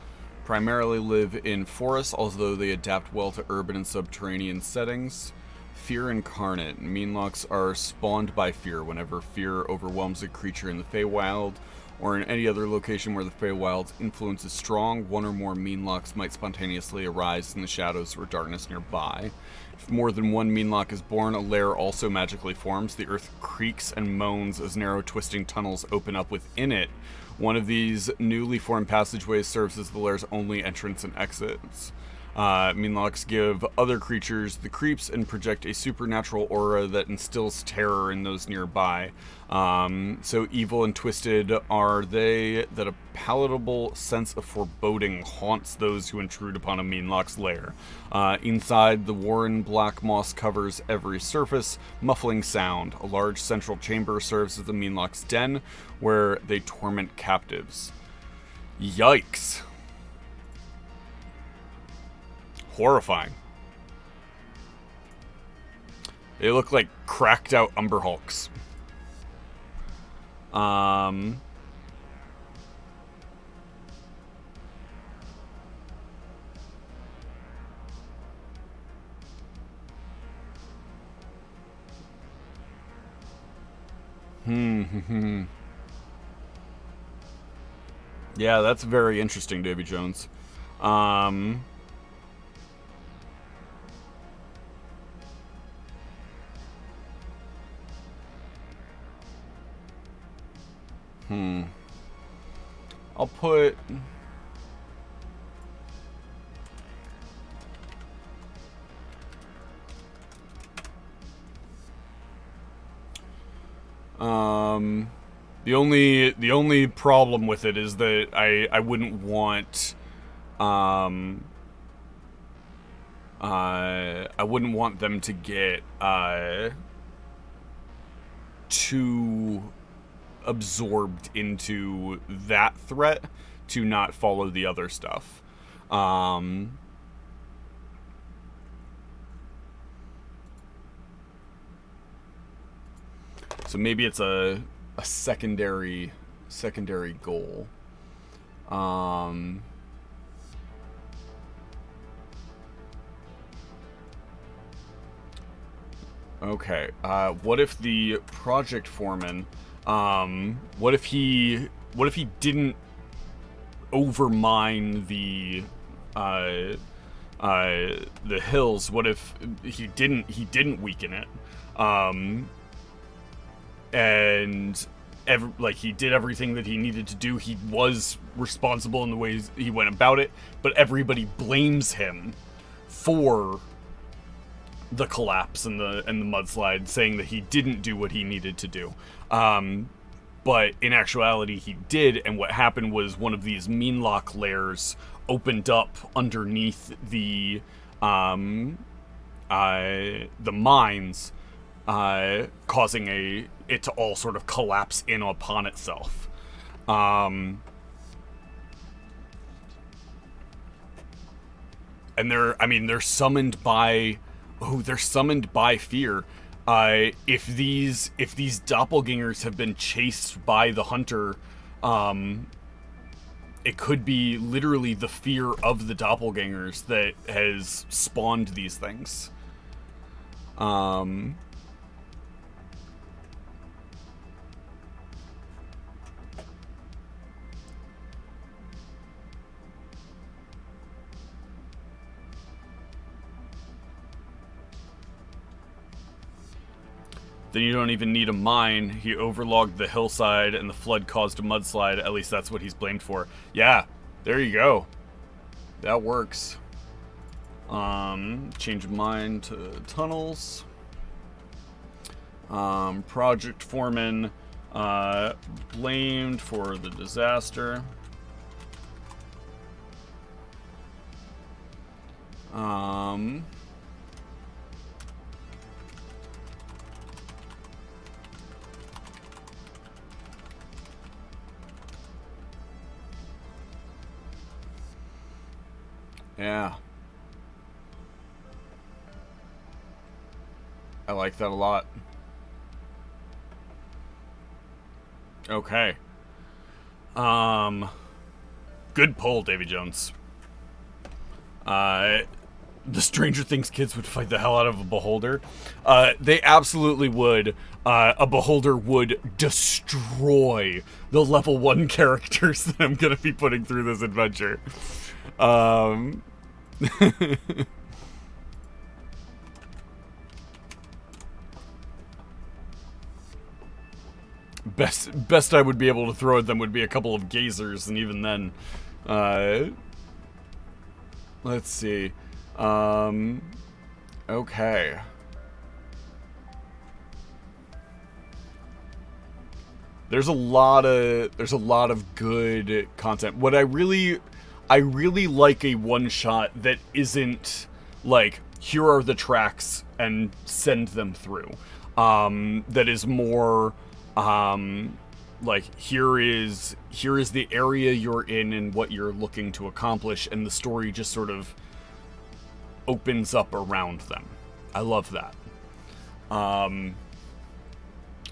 Primarily live in forests, although they adapt well to urban and subterranean settings. Fear incarnate. Meanlocks are spawned by fear. Whenever fear overwhelms a creature in the Feywild, or in any other location where the Feywild's influence is strong, one or more Meanlocks might spontaneously arise in the shadows or darkness nearby. If more than one Meanlock is born, a lair also magically forms. The earth creaks and moans as narrow, twisting tunnels open up within it. One of these newly formed passageways serves as the lair's only entrance and exits. Meanlocks give other creatures the creeps and project a supernatural aura that instills terror in those nearby. So evil and twisted are they that a palatable sense of foreboding haunts those who intrude upon a Meanlock's lair. Inside, the warren black moss covers every surface, muffling sound. A large central chamber serves as the Meanlock's den, where they torment captives. Yikes. Horrifying. They look like cracked out Umber Hulks. Yeah, that's very interesting, Davy Jones. I'll put... the only problem with it is that I wouldn't want I wouldn't want them to get too absorbed into that threat to not follow the other stuff. So maybe it's a secondary goal. Okay. What if the project foreman? What if he didn't overmine the hills? What if he didn't weaken it? And he did everything that he needed to do. He was responsible in the ways he went about it, but everybody blames him for the collapse and the mudslide, saying that he didn't do what he needed to do. But in actuality, he did, and what happened was one of these meanlock layers opened up underneath the mines, causing it to all sort of collapse in upon itself. And they're summoned by fear. If these doppelgangers have been chased by the hunter, it could be literally the fear of the doppelgangers that has spawned these things. Then you don't even need a mine. He overlogged the hillside and the flood caused a mudslide. At least that's what he's blamed for. Yeah, there you go. That works. Change of mine to tunnels. Project foreman blamed for the disaster. Yeah. I like that a lot. Okay. Good pull, Davy Jones. The Stranger Things kids would fight the hell out of a beholder. They absolutely would. A beholder would destroy the level 1 characters that I'm gonna be putting through this adventure. Best I would be able to throw at them would be a couple of gazers, and even then, let's see. Okay. There's a lot of good content. What I really like a one-shot that isn't like, here are the tracks and send them through. That is more like, here is the area you're in and what you're looking to accomplish, and the story just sort of opens up around them. I love that.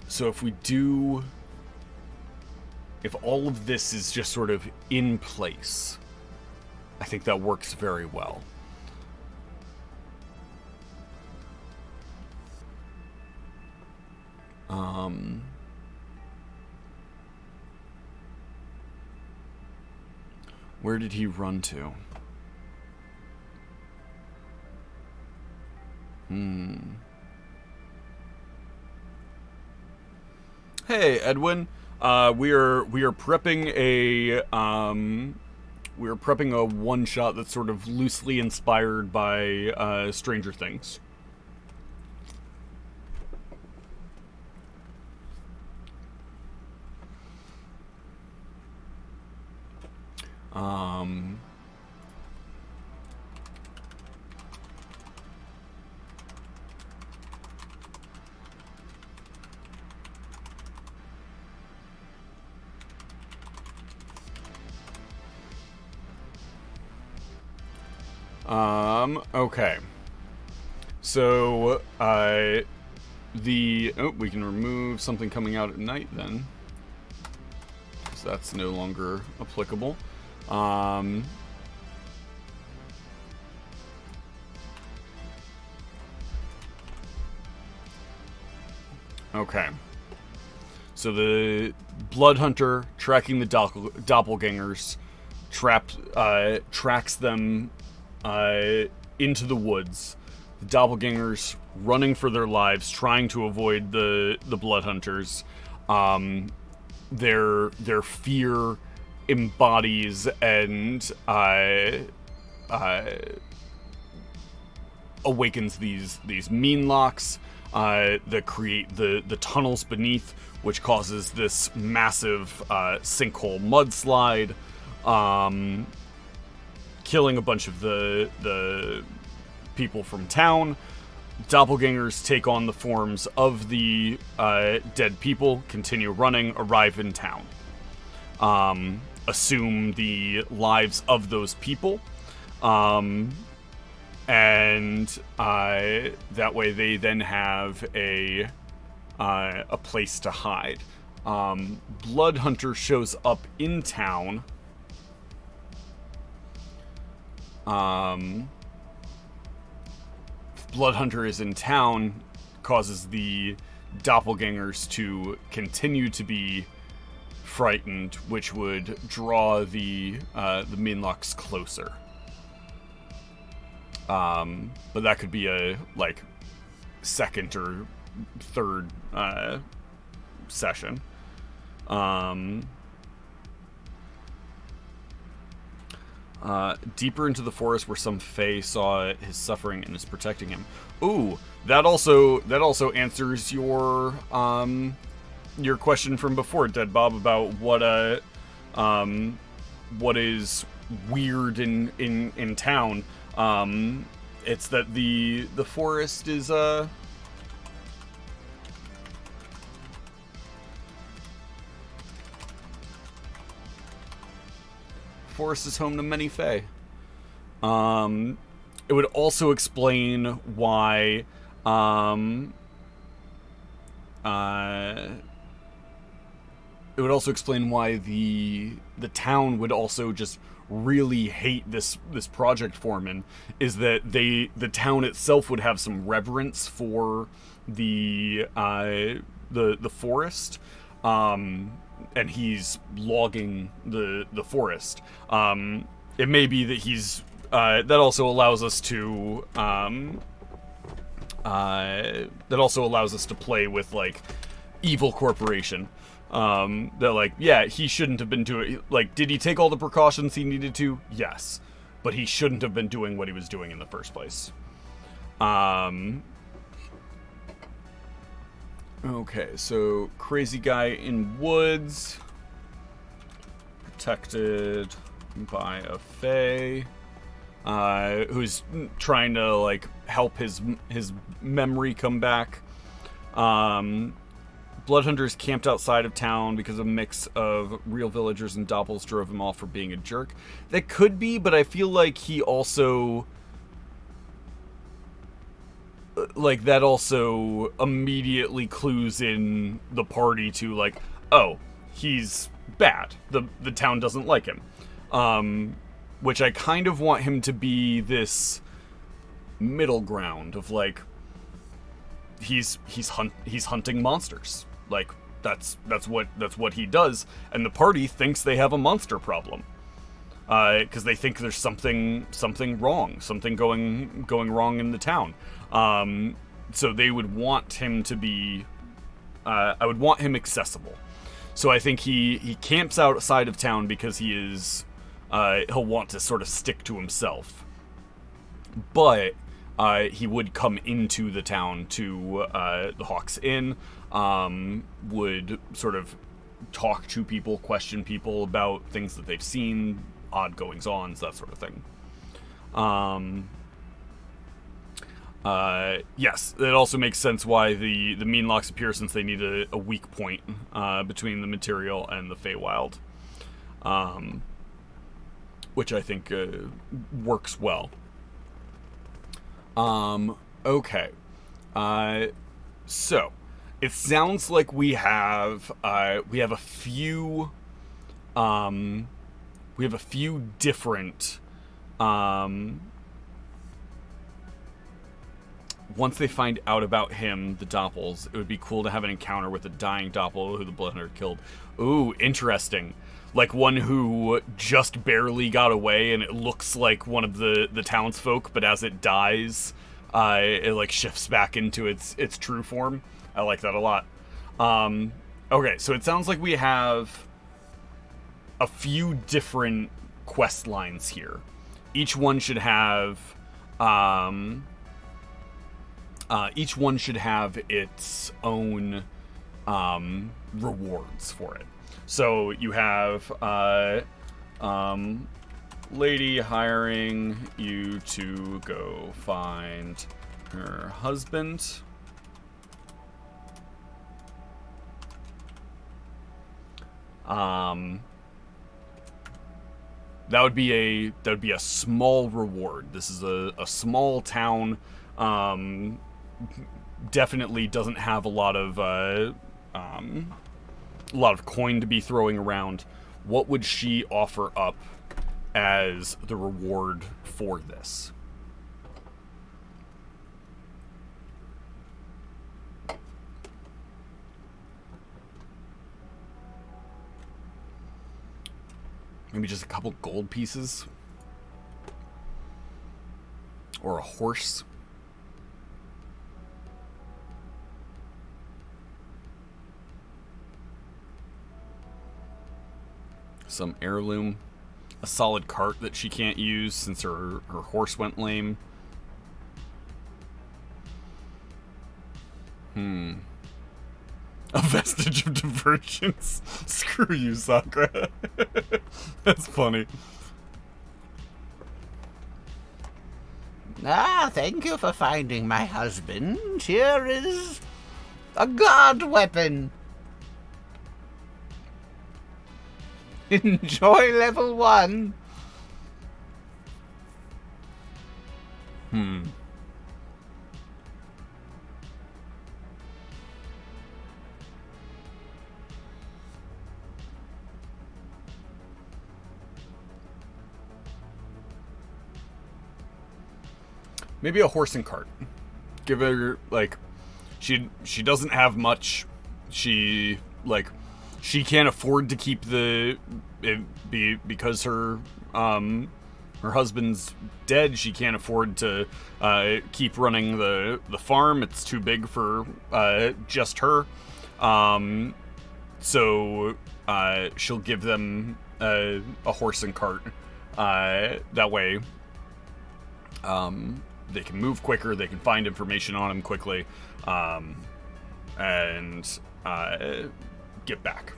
So if all of this is just sort of in place, I think that works very well. Where did he run to? Hey, Edwin. We are prepping a one shot that's sort of loosely inspired by Stranger Things. Okay. So, we can remove something coming out at night then. So that's no longer applicable. Okay. So the Blood Hunter tracking the doppelgangers tracks them into the woods. The doppelgangers running for their lives, trying to avoid the Blood Hunters. Their fear embodies and awakens these mean locks that create the tunnels beneath, which causes this massive sinkhole mudslide, killing a bunch of the people from town. Doppelgangers take on the forms of the dead people, continue running, arrive in town. Assume the lives of those people. And that way they then have a place to hide. Blood Hunter shows up in town. Blood Hunter is in town, causes the doppelgangers to continue to be frightened, which would draw the Minlocks closer. But that could be a second or third session. Deeper into the forest where some Fae saw his suffering and is protecting him. Ooh, that also answers your question from before, Dead Bob, about what is weird in town. It's that the forest is forest is home to many Fae. It would also explain why the town would also just really hate this project foreman, is that the town itself would have some reverence for the forest, and he's logging the forest. It may be that he's that also allows us to play with evil corporation. That he shouldn't have been doing, did he take all the precautions he needed to? Yes. But he shouldn't have been doing what he was doing in the first place. Okay, so crazy guy in woods. Protected by a Fae. Who's trying to, help his memory come back. Blood Hunters camped outside of town because a mix of real villagers and doppels drove him off for being a jerk. That could be, but I feel like he also... that also immediately clues in the party to, oh, he's bad. The town doesn't like him. Which I kind of want him to be this middle ground of, he's hunting monsters. That's what he does, and the party thinks they have a monster problem, because they think there's something wrong, something going wrong in the town. So they would want him to be, I would want him accessible. So I think he camps outside of town because he is he'll want to sort of stick to himself. But he would come into the town to the Hawk's Inn, would sort of talk to people, question people about things that they've seen, odd goings-ons, that sort of thing. Yes, it also makes sense why the Meanlocks appear, since they need a weak point between the material and the Feywild, which I think works well. Okay. So it sounds like we have a few different once they find out about him, the Doppels, it would be cool to have an encounter with a dying Doppel who the Bloodhunter killed. Ooh, interesting. Like one who just barely got away, and it looks like one of the townsfolk, but as it dies, it like shifts back into its true form. I like that a lot. Okay, so it sounds like we have a few different quest lines here. Each one should have its own rewards for it. So you have lady hiring you to go find her husband. That would be a small reward. This is a small town. Definitely doesn't have a lot of coin to be throwing around. What would she offer up as the reward for this? Maybe just a couple gold pieces? Or a horse? Some heirloom, a solid cart that she can't use since her horse went lame. A vestige of divergence. Screw you, Sakura. That's funny. Thank you for finding my husband. Here is a god weapon. Enjoy level 1. Maybe a horse and cart. Give her, like, she doesn't have much. She can't afford to keep because her husband's dead. She can't afford to keep running the farm. It's too big for just her. So she'll give them a horse and cart. That way, they can move quicker. They can find information on him quickly, and get back.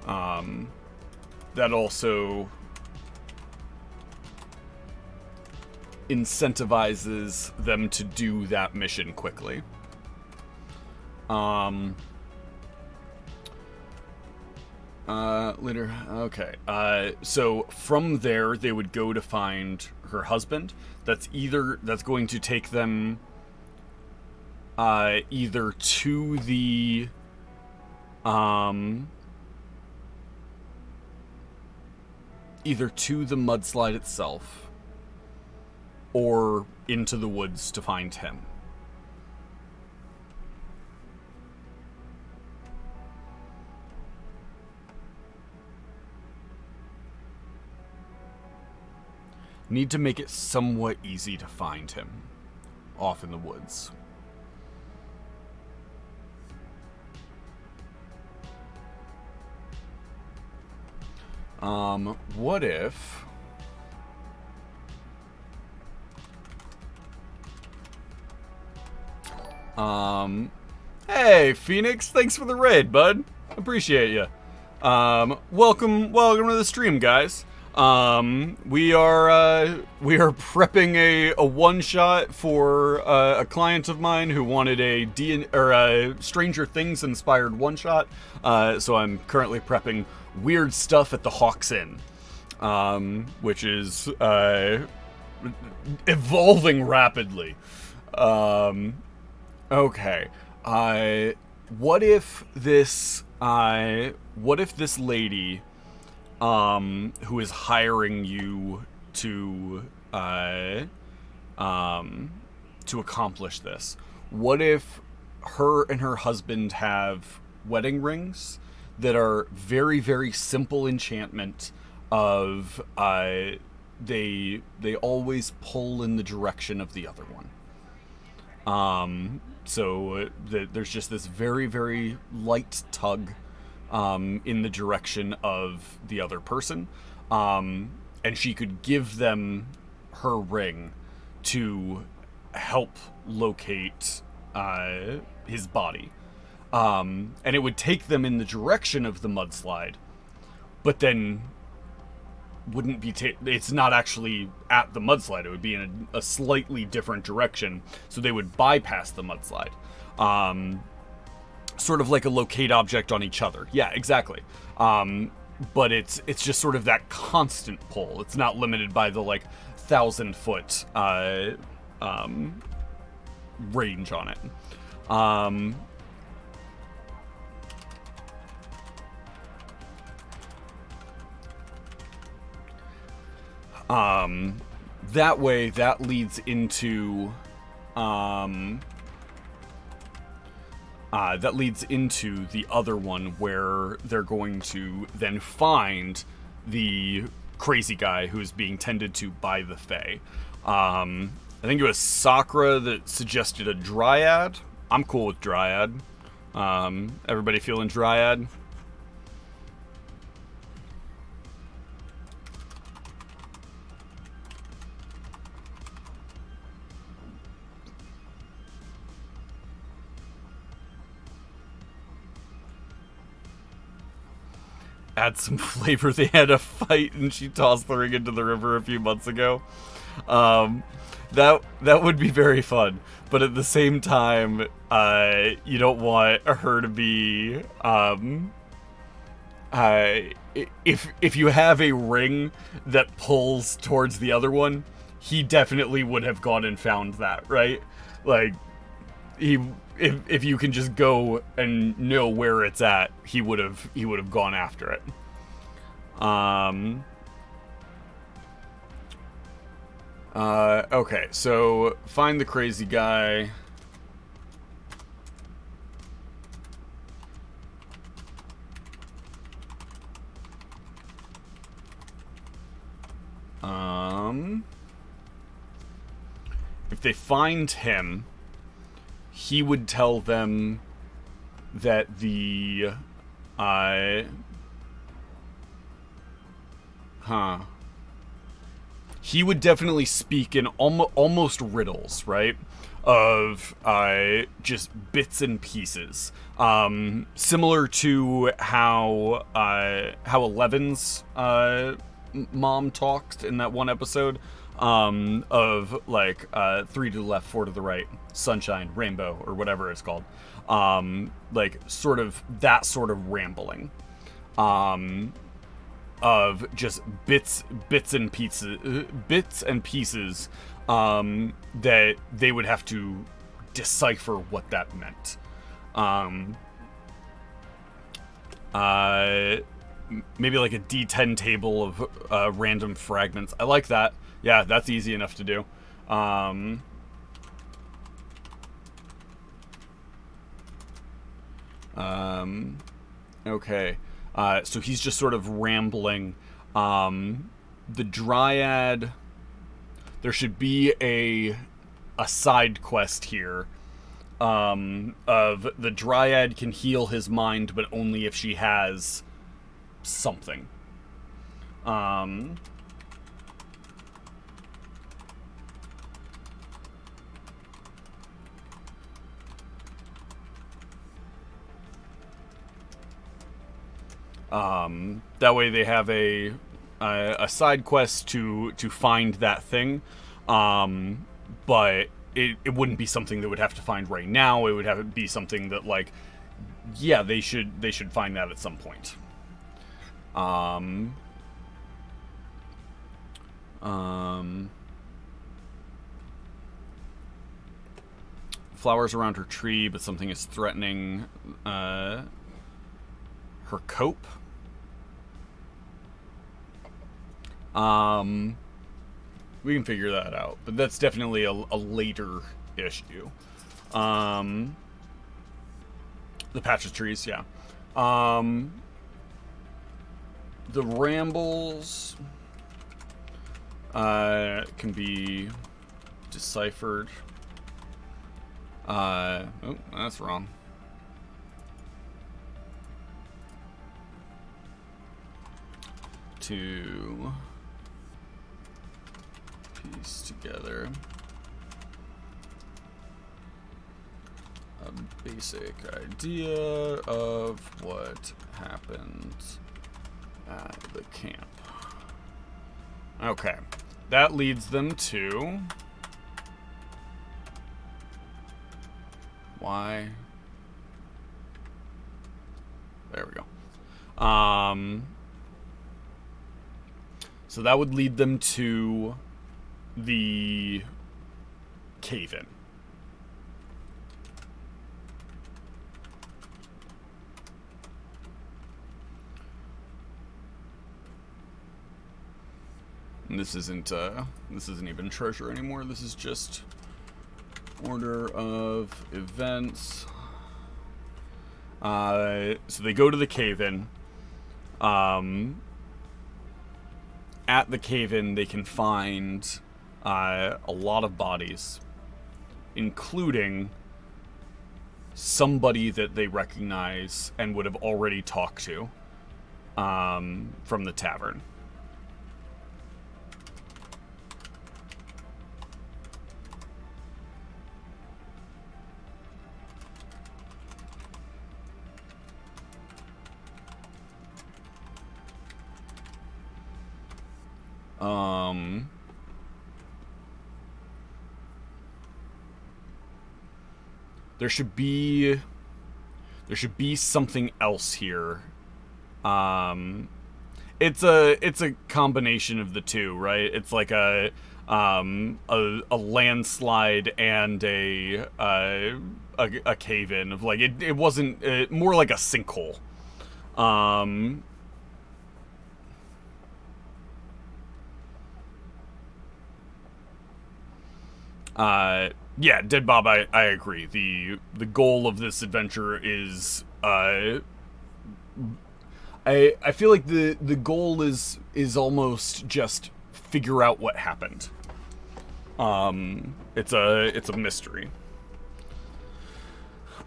That also incentivizes them to do that mission quickly. Later. Okay. So from there, they would go to find her husband. That's going to take them either to the mudslide itself or into the woods to find him. Need to make it somewhat easy to find him off in the woods. What if... Hey, Phoenix, thanks for the raid, bud. Appreciate you. Welcome to the stream, guys. We are prepping a one-shot for a client of mine who wanted a Stranger Things inspired one-shot. So I'm currently prepping Weird Stuff at the Hawks Inn, which is evolving rapidly. Okay. What if this lady, who is hiring you to accomplish this, what if her and her husband have wedding rings that are very, very simple enchantment of, they always pull in the direction of the other one. So there's just this very, very light tug in the direction of the other person. And she could give them her ring to help locate his body. And it would take them in the direction of the mudslide, but then wouldn't be it's not actually at the mudslide. It would be in a slightly different direction, so they would bypass the mudslide, sort of like a locate object on each other. Yeah, exactly. But it's just sort of that constant pull. It's not limited by the 1,000-foot range on it. That way, that leads into the other one, where they're going to then find the crazy guy who's being tended to by the Fae. I think it was Sakura that suggested a Dryad. I'm cool with Dryad. Everybody feeling Dryad? Add some flavor. They had a fight and she tossed the ring into the river a few months ago. That would be very fun, but at the same time, you don't want her to be if you have a ring that pulls towards the other one, he definitely would have gone and found that, right? If you can just go and know where it's at, he would have gone after it. Okay, so find the crazy guy. If they find him, he would tell them that he would definitely speak in almost riddles, right? Of just bits and pieces, similar to how Eleven's mom talked in that one episode, of 3 to the left, 4 to the right, sunshine, rainbow, or whatever it's called, sort of that sort of rambling, of just bits and pieces, that they would have to decipher what that meant. Maybe like a D10 table of random fragments. I like that. Yeah, that's easy enough to do. Okay. So he's just sort of rambling. The Dryad, there should be a side quest here, of the Dryad can heal his mind, but only if she has something. Um, that way they have a side quest to find that thing, but it wouldn't be something that would have to find right now. It would have to be something that, like, yeah, they should find that at some point. Flowers around her tree, but something is threatening her cope. We can figure that out, but that's definitely a later issue. The patch of trees, yeah. The rambles can be deciphered. Oh, that's wrong. To piece together a basic idea of what happened at the camp. Okay, that leads them to why? There we go. So that would lead them to the cave-in. And this isn't even treasure anymore. This is just order of events. So they go to the cave-in. At the cave-in, they can find a lot of bodies, including somebody that they recognize and would have already talked to from the tavern. There should be something else here. It's a combination of the two, right? It's like a landslide and a cave-in of, like, it wasn't more like a sinkhole. Yeah, Dead Bob, I agree. The goal of this adventure is I feel like the goal is almost just figure out what happened. It's a mystery.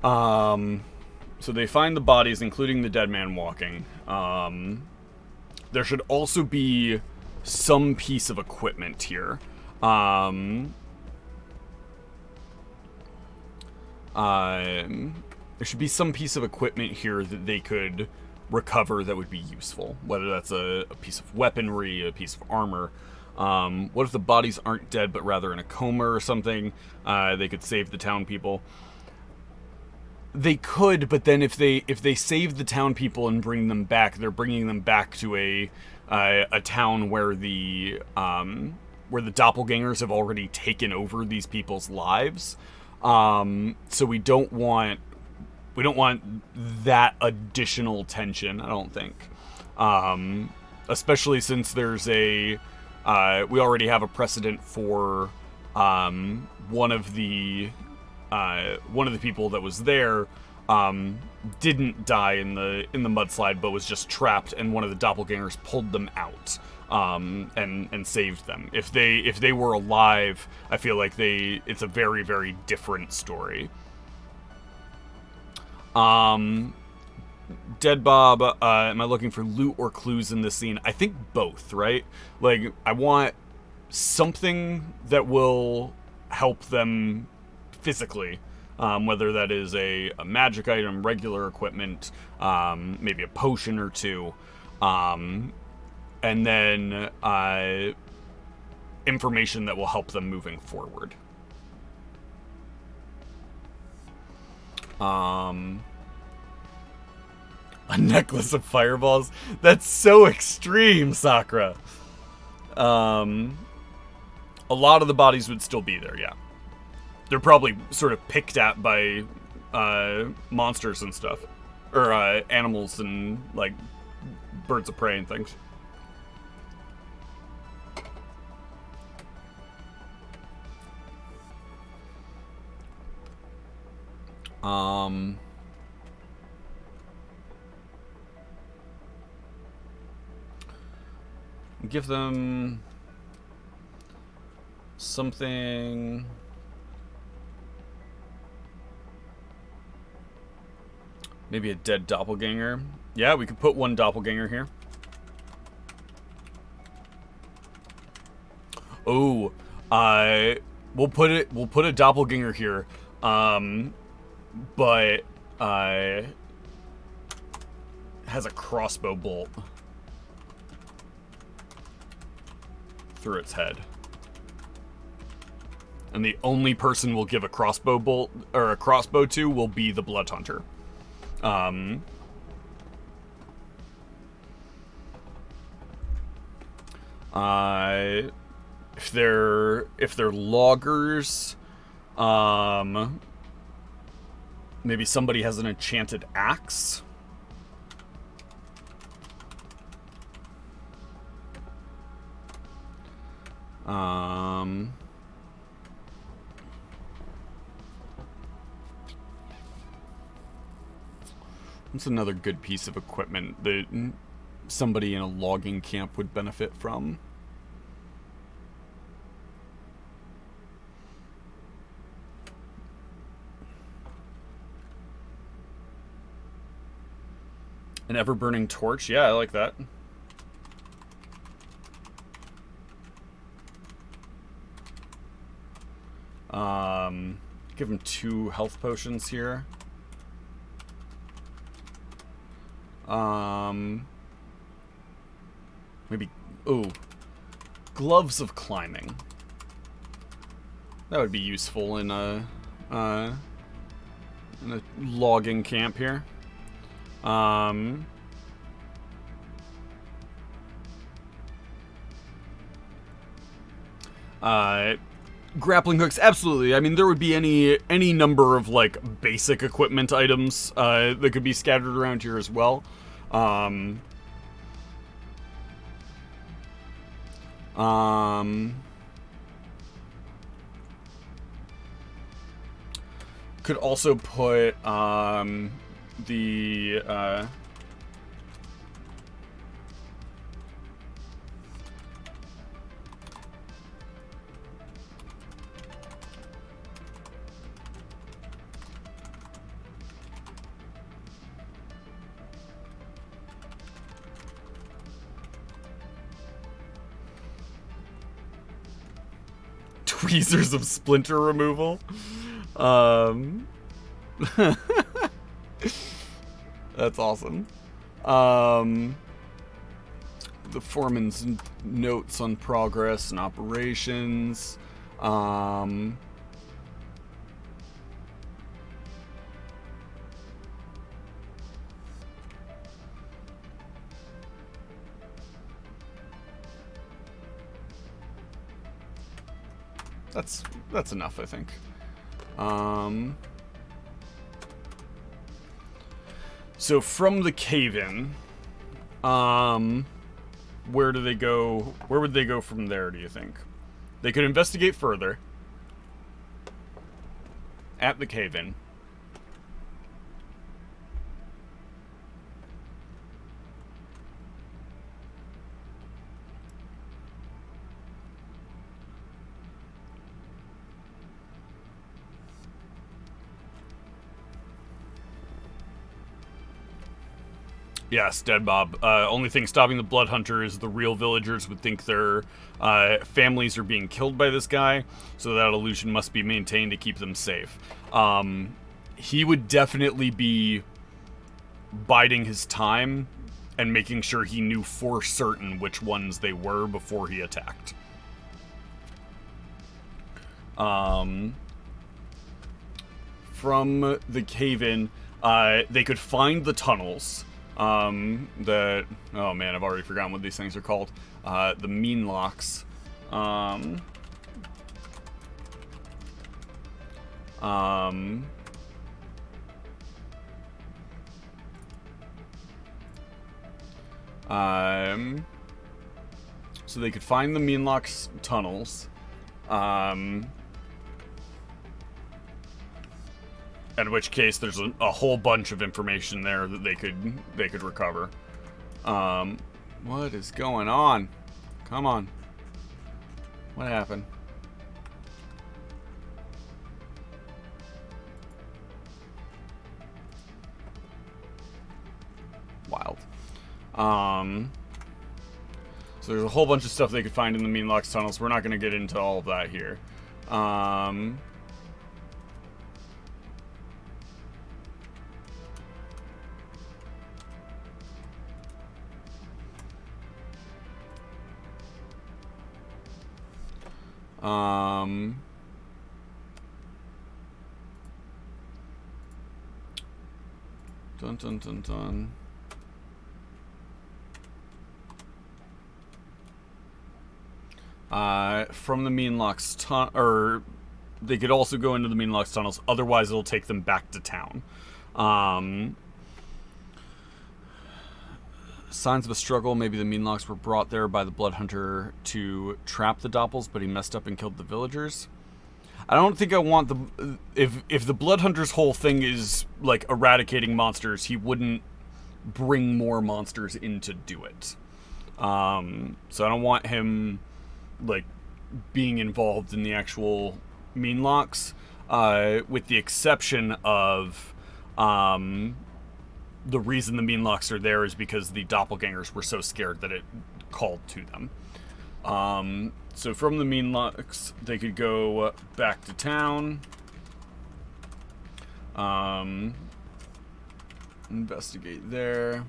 So they find the bodies, including the dead man walking. There should also be some piece of equipment here. There should be some piece of equipment here that they could recover that would be useful. Whether that's a piece of weaponry, a piece of armor. What if the bodies aren't dead, but rather in a coma or something? They could save the town people. They could, but then if they save the town people and bring them back, they're bringing them back to a town where the doppelgangers have already taken over these people's lives. So we don't want that additional tension, I don't think. Especially since there's we already have a precedent for one of the people that was there didn't die in the mudslide, but was just trapped, and one of the doppelgangers pulled them out and saved them. If they were alive, I feel like it's a very, very different story. Dead Bob, am I looking for loot or clues in this scene? I think both, right? Like, I want something that will help them physically, whether that is a magic item, regular equipment, maybe a potion or two, and then information that will help them moving forward. A necklace of fireballs? That's so extreme, Sakura. A lot of the bodies would still be there, yeah. They're probably sort of picked at by monsters and stuff. Or animals and, like, birds of prey and things. Give them something. Maybe a dead doppelganger. Yeah, we could put one doppelganger here. Oh, we'll put a doppelganger here. But has a crossbow bolt through its head. And the only person we'll give a crossbow bolt or a crossbow to will be the Blood Hunter. If they're loggers, maybe somebody has an enchanted axe. What's another good piece of equipment that somebody in a logging camp would benefit from? An ever-burning torch? Yeah, I like that. Give him 2 health potions here. Maybe, gloves of climbing. That would be useful in a logging camp here. Grappling hooks, absolutely. I mean, there would be any number of, like, basic equipment items that could be scattered around here as well. Could also put the tweezers of splinter removal. That's awesome. The foreman's notes on progress and operations. That's enough, I think. So from the cave-in, where do they go? Where would they go from there, do you think? They could investigate further at the cave-in. Yes, Dead Bob. Only thing stopping the Blood Hunter is the real villagers would think their families are being killed by this guy, so that illusion must be maintained to keep them safe. He would definitely be biding his time and making sure he knew for certain which ones they were before he attacked. From the cave-in, they could find the tunnels. Oh man, I've already forgotten what these things are called. The mean locks. So they could find the mean locks tunnels. In which case, there's a whole bunch of information there that they could recover. What is going on? Come on. What happened? Wild. So there's a whole bunch of stuff they could find in the mean locks tunnels. We're not going to get into all of that here. Dun dun dun dun. From the mean locks or they could also go into the mean locks tunnels. Otherwise, it'll take them back to town. Signs of a struggle. Maybe the mean locks were brought there by the Blood Hunter to trap the Doppels, but he messed up and killed the villagers. I don't think I want the... If the Blood Hunter's whole thing is, like, eradicating monsters, he wouldn't bring more monsters in to do it. So I don't want him, like, being involved in the actual mean locks, with the exception of... the reason the mean locks are there is because the doppelgangers were so scared that it called to them. So from the mean locks, they could go back to town. Investigate there.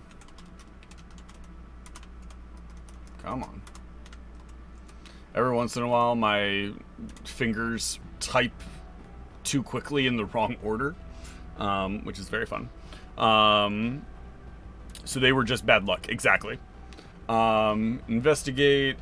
Come on. Every once in a while, my fingers type too quickly in the wrong order, which is very fun. So they were just bad luck. Exactly. Investigate.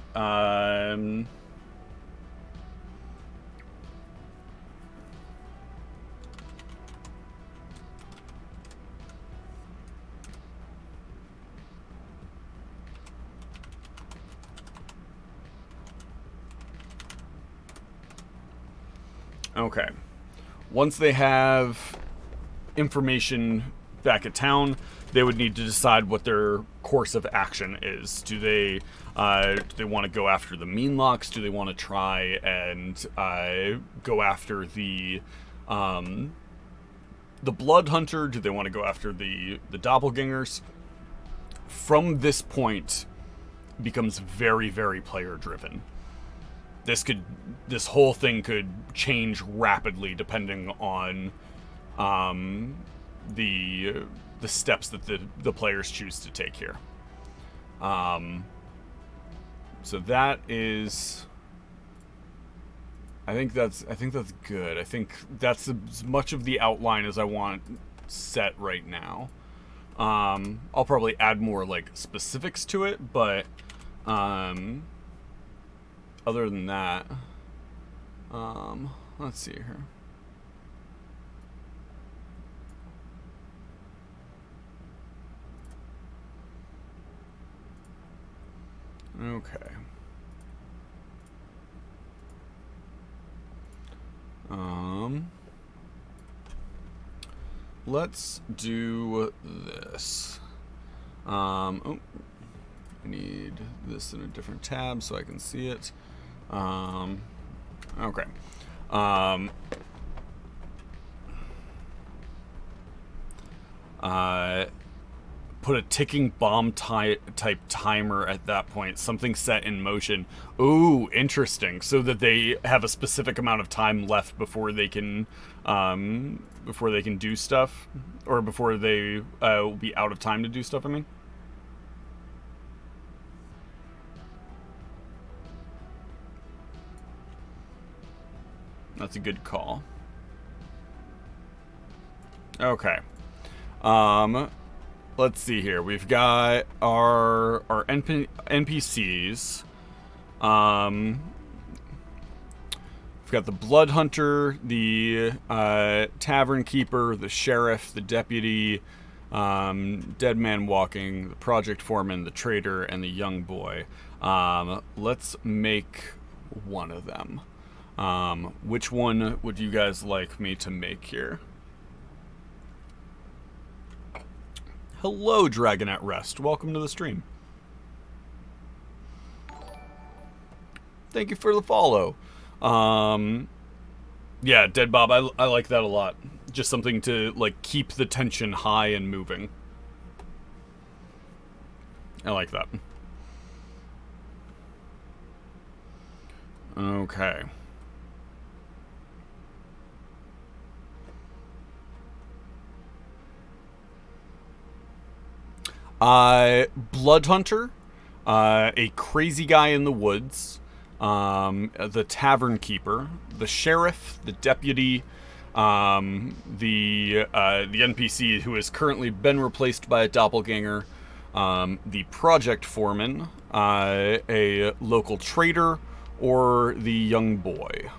Okay. Once they have information back at town, they would need to decide what their course of action is. Do they want to go after the mean locks? Do they want to try and go after the Blood Hunter? Do they want to go after the doppelgangers? From this point, becomes very, very player driven. This whole thing could change rapidly depending on the steps that the players choose to take here. So that is, I think that's good. I think that's as much of the outline as I want set right now. I'll probably add more like specifics to it, but other than that, let's see here. Okay. Let's do this. Oh, I need this in a different tab so I can see it. Okay. put a ticking bomb type timer at that point, something set in motion. Ooh, interesting. So that they have a specific amount of time left before they can do stuff, or before they will be out of time to do stuff. I mean. That's a good call. Okay. Let's see here. We've got our NPCs. We've got the Blood Hunter, the Tavern Keeper, the Sheriff, the Deputy, Dead Man Walking, the Project Foreman, the Trader, and the Young Boy. Let's make one of them. Which one would you guys like me to make here? Hello, Dragon at Rest. Welcome to the stream. Thank you for the follow. Yeah, Dead Bob, I like that a lot. Just something to, like, keep the tension high and moving. I like that. Okay. Blood Hunter, a crazy guy in the woods, the Tavern Keeper, the Sheriff, the Deputy, the NPC who has currently been replaced by a doppelganger, the Project Foreman, a local trader, or the Young Boy.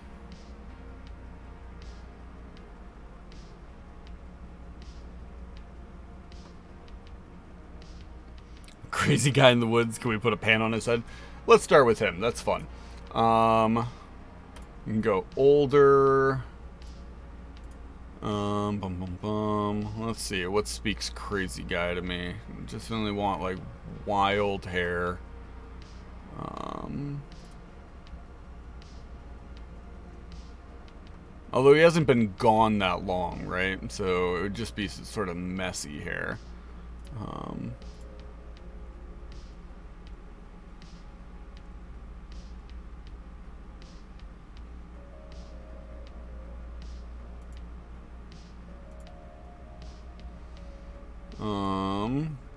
Crazy guy in the woods. Can we put a pan on his head? Let's start with him. That's fun. We can go older. Let's see. What speaks crazy guy to me? Just only want like wild hair. Although he hasn't been gone that long, right? So it would just be sort of messy hair.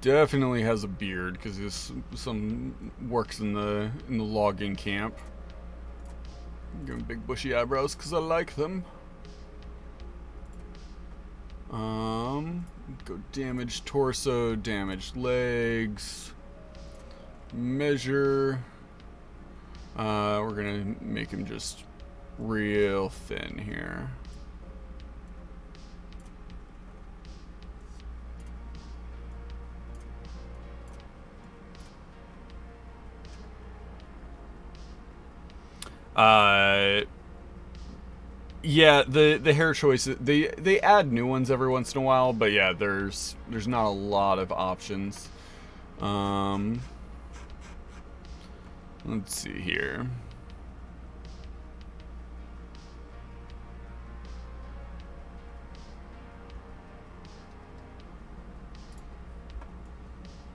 Definitely has a beard because he's works in the logging camp. Give him big bushy eyebrows because I like them. Go damaged torso, damaged legs. Measure. We're gonna make him just real thin here. Yeah, the hair choices, they add new ones every once in a while, but yeah, there's not a lot of options. Let's see here.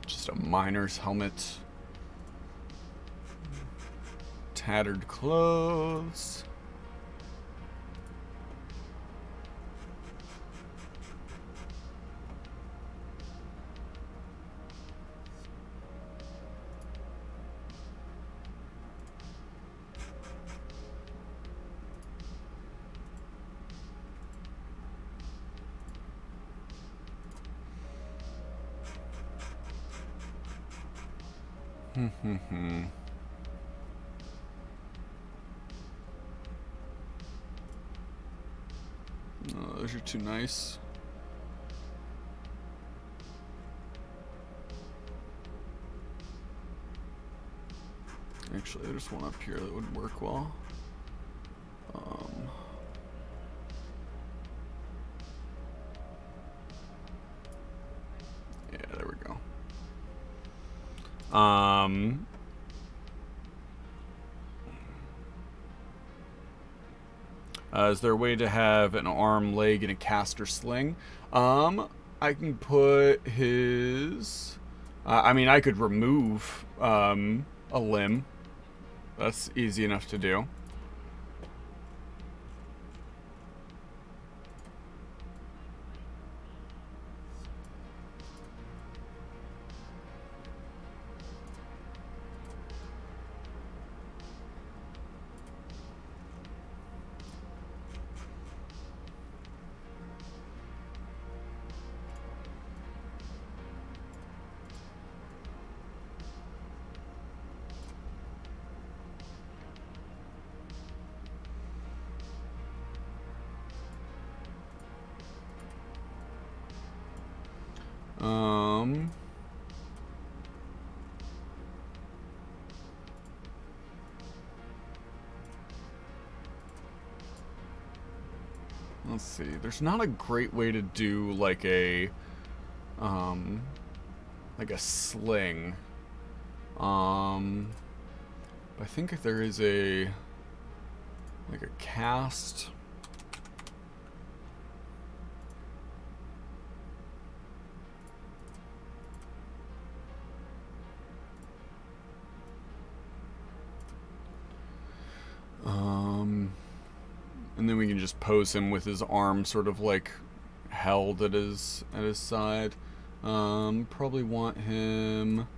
Just a miner's helmet. Tattered clothes. Oh, those are too nice. Actually, there's one up here that would work well. Yeah, there we go. Is there a way to have an arm, leg, and a caster sling? I can put his. I mean, I could remove a limb. That's easy enough to do. Let's see. There's not a great way to do like a sling. I think if there is a cast. And then we can just pose him with his arm sort of like held at his side. Probably want him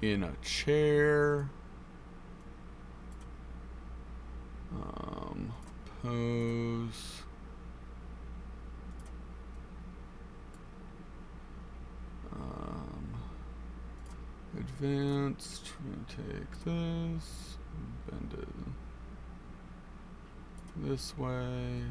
in a chair. Pose. Advanced. I'm gonna take this, bend it this way.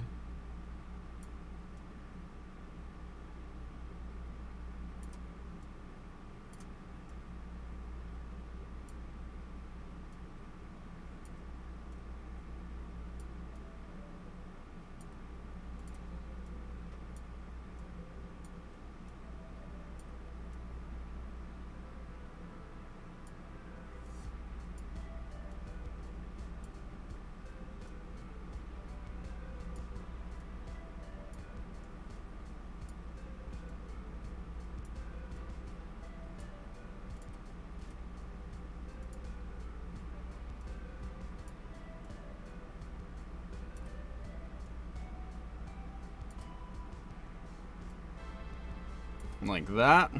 Like that.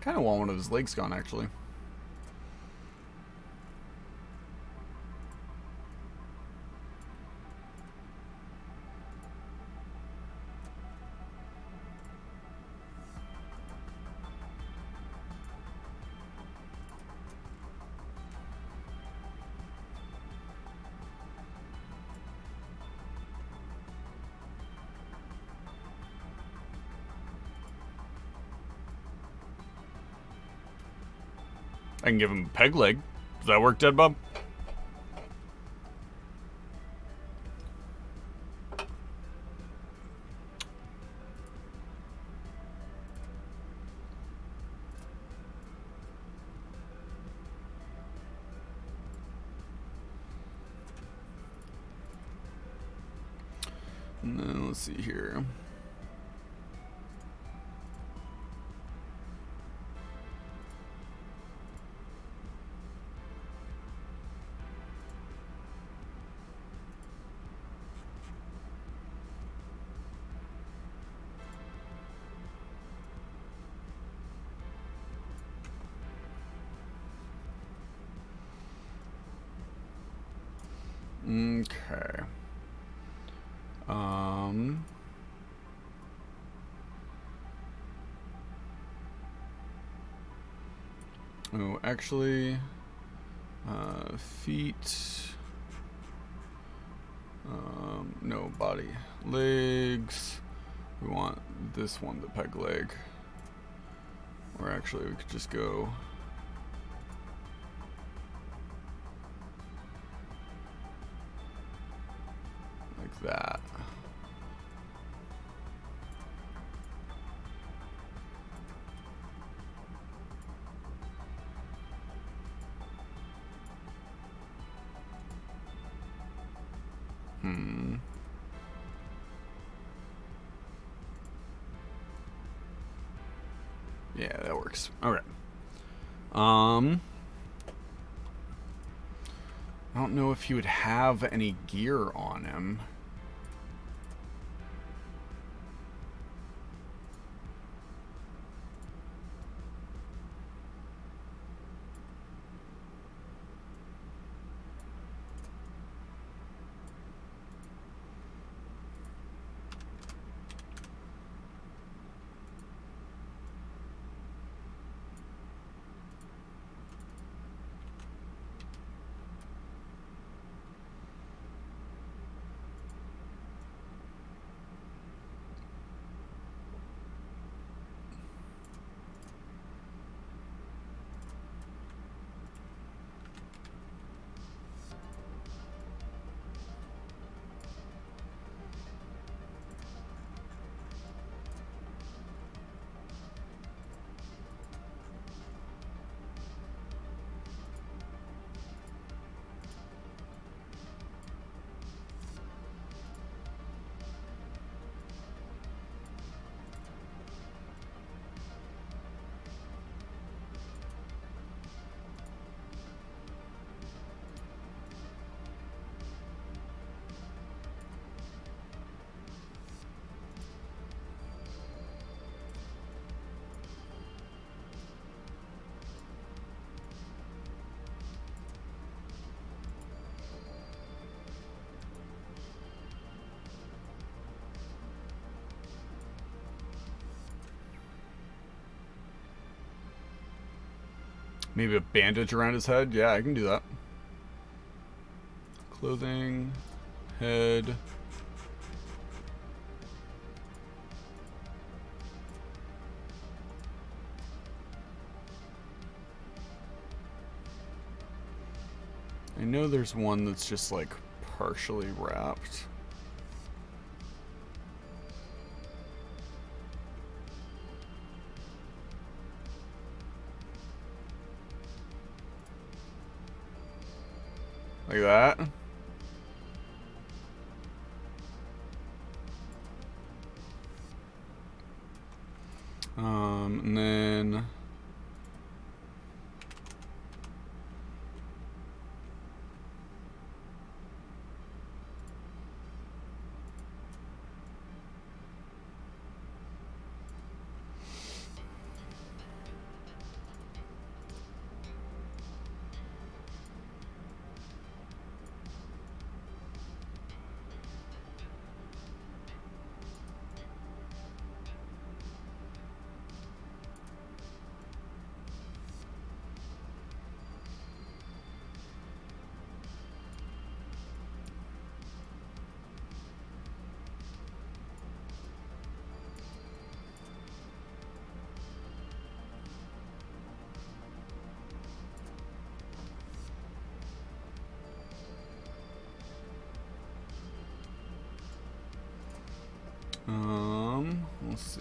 Kind of want one of his legs gone, actually. I can give him a peg leg. Does that work, Dead Bob? And then let's see here. Okay. Oh, actually, feet. No, body. Legs. We want this one, the peg leg. Or actually, we could just go... like that. Yeah, that works. Okay. I don't know if he would have any gear on him. Maybe a bandage around his head? Yeah, I can do that. Clothing, head. I know there's one that's just like partially wrapped. Like that. And then let's see.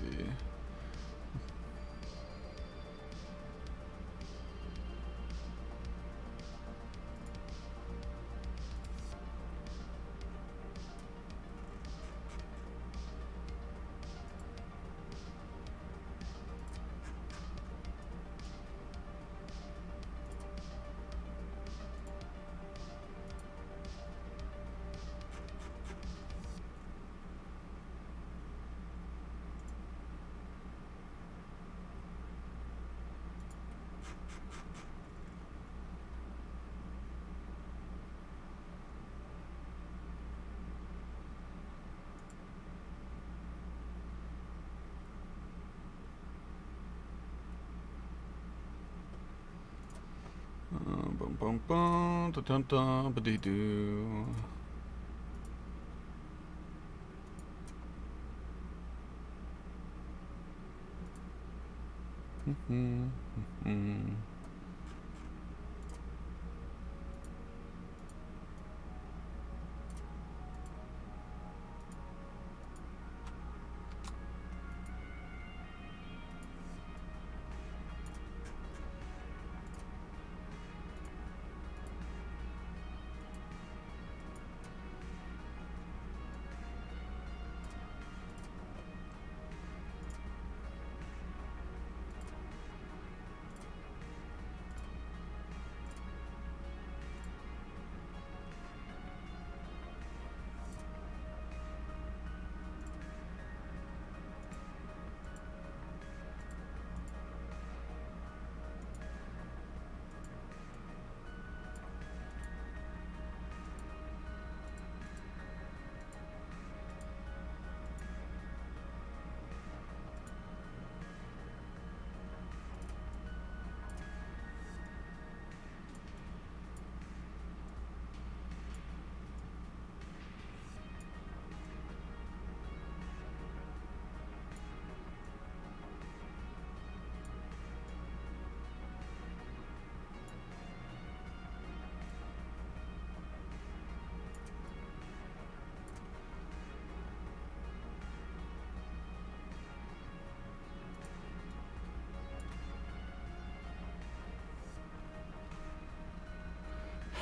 Bum bum bum da dun dun ba dee doo.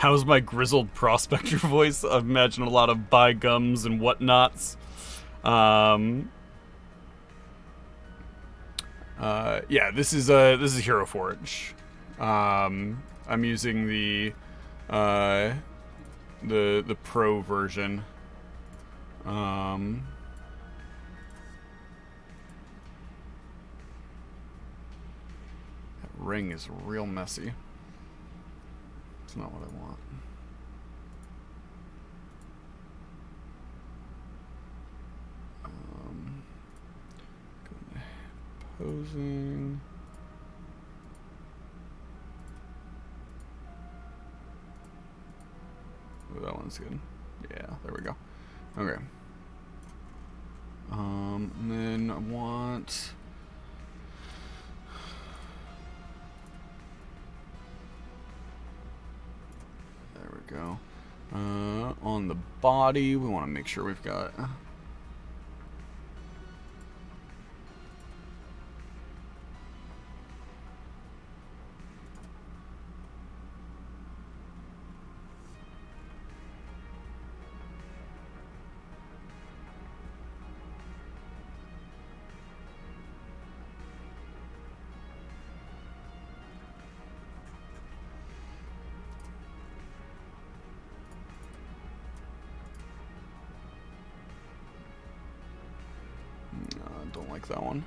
How's my grizzled prospector voice? I imagine a lot of buy gums and whatnots. Yeah, this is Hero Forge. I'm using the pro version. That ring is real messy. It's not what I want. Posing. Oh, that one's good. Yeah, there we go. Okay. And then I want. There we go. On the body, we want to make sure we've got. Don't like that one.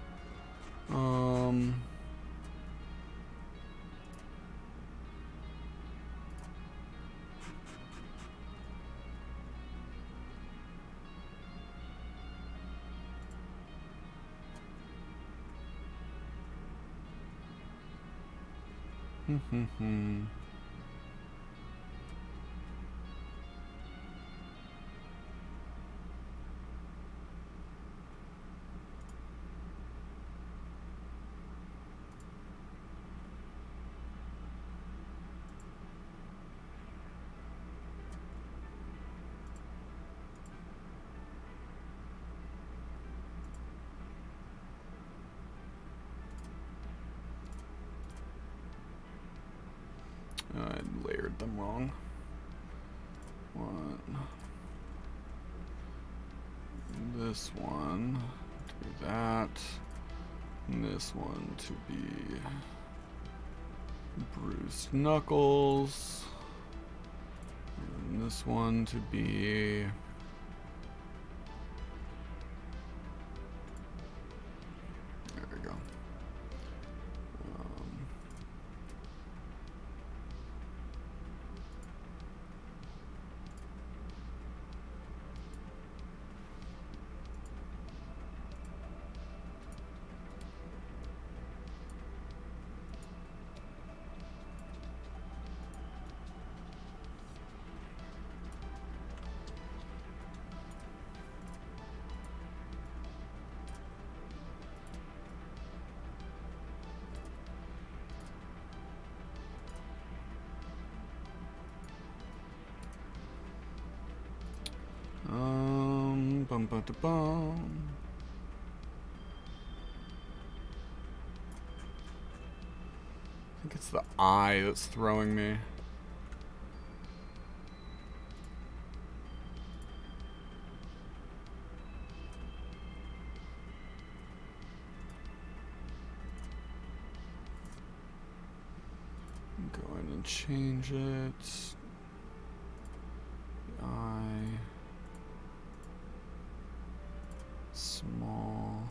I layered them wrong. This one to be that, and this one to be bruised knuckles, and this one to be there we go. bum, bum, da, bum. I think it's the eye that's throwing me. Go in and change it. The eye. Small.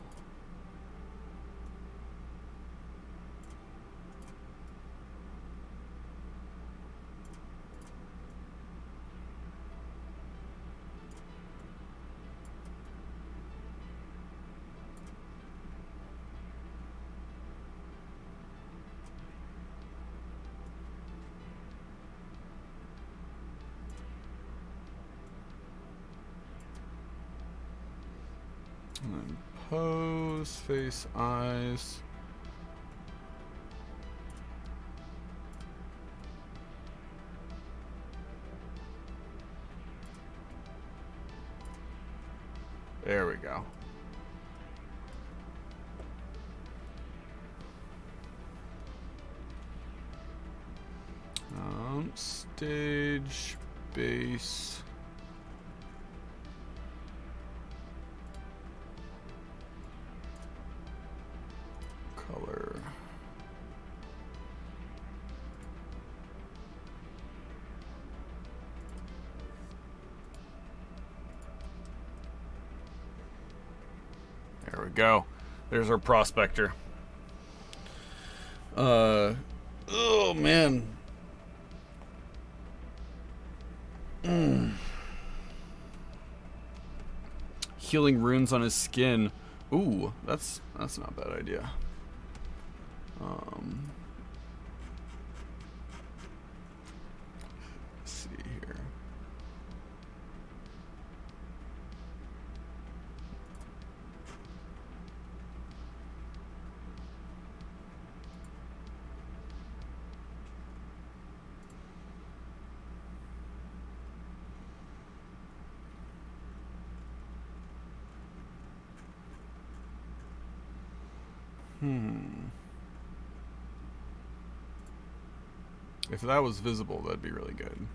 And then pose, face, eyes. There we go. Stage, base. Color. There we go. There's our prospector. Oh man. Healing runes on his skin. Ooh, that's not a bad idea. Let's see here. If that was visible, that'd be really good.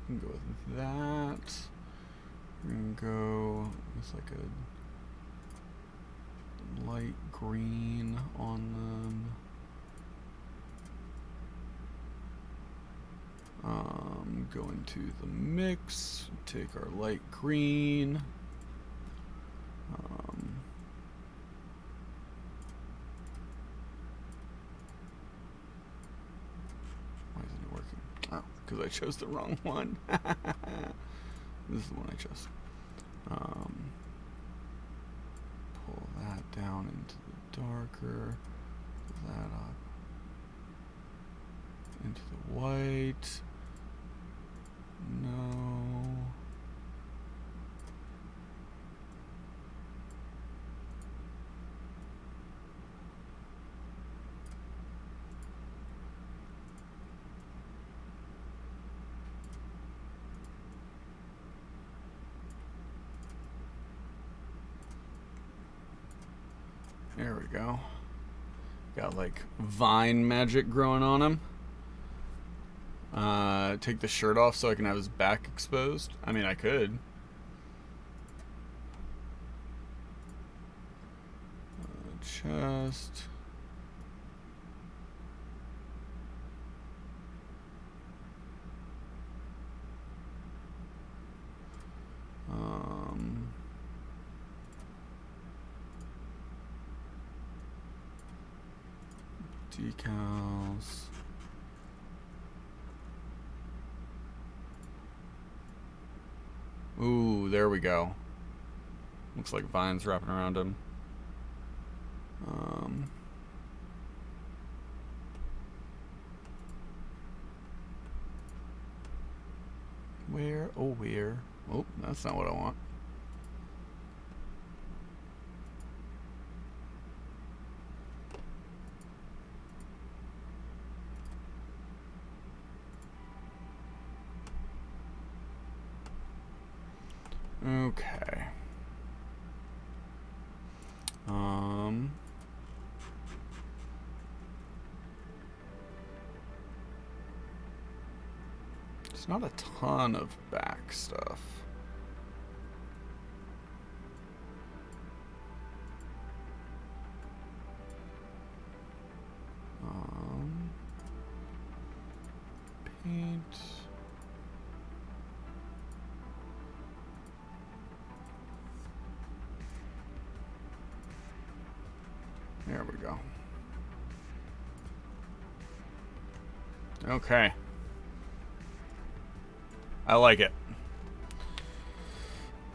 We can go with that. We're gonna go with like a light green on them. Go into the mix, take our light green. Why isn't it working? Oh, because I chose the wrong one. This is the one I chose. Pull that down into the darker. Pull that up into the white. No. There we go. Got like vine magic growing on him. Take the shirt off so I can have his back exposed. I mean, I could. Chest. Decals. Ooh, there we go. Looks like vines wrapping around him. Where? Oh, where? Oh, that's not what I want. Okay. It's not a ton of back stuff. Paint. There we go. Okay. I like it.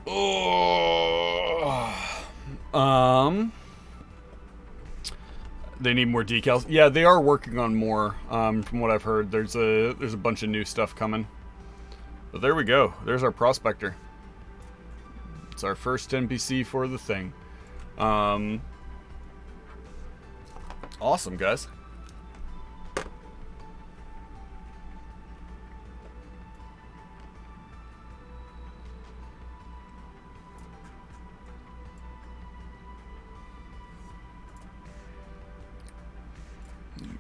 Oh. They need more decals. Yeah, they are working on more. From what I've heard, there's a bunch of new stuff coming. But there we go. There's our prospector. It's our first NPC for the thing. Awesome, guys.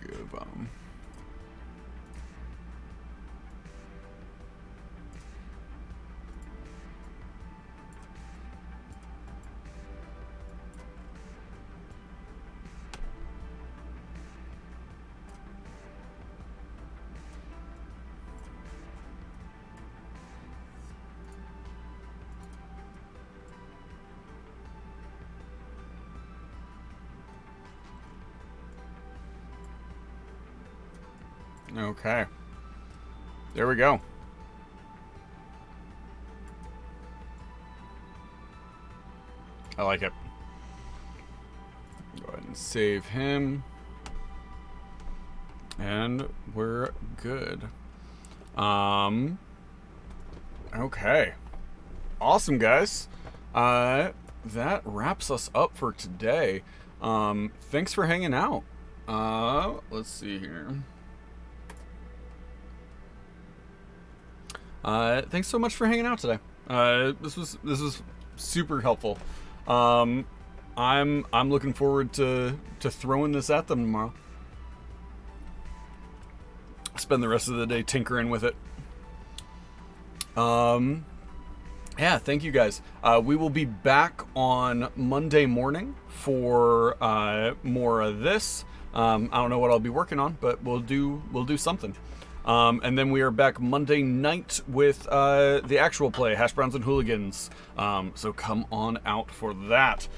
Give Okay. There we go. I like it. Go ahead and save him. And we're good. Okay. Awesome, guys. That wraps us up for today. Thanks for hanging out. Let's see here. Thanks so much for hanging out today. This was super helpful. I'm looking forward to throwing this at them tomorrow. Spend the rest of the day tinkering with it. Yeah, thank you guys. We will be back on Monday morning for more of this. I don't know what I'll be working on, but we'll do something. And then we are back Monday night with the actual play, Hash Browns and Hooligans. So come on out for that.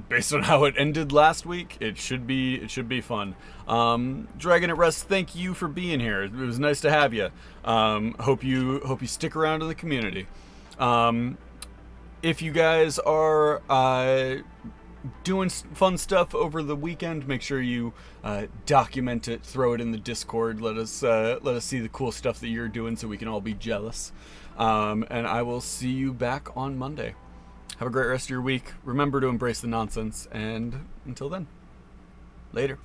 Based on how it ended last week, it should be fun. Dragon at Rest, thank you for being here. It was nice to have you. Hope you stick around in the community. If you guys are doing fun stuff over the weekend, make sure you document it, throw it in the Discord. Let us see the cool stuff that you're doing so we can all be jealous. And I will see you back on Monday. Have a great rest of your week. Remember to embrace the nonsense, and until then, later.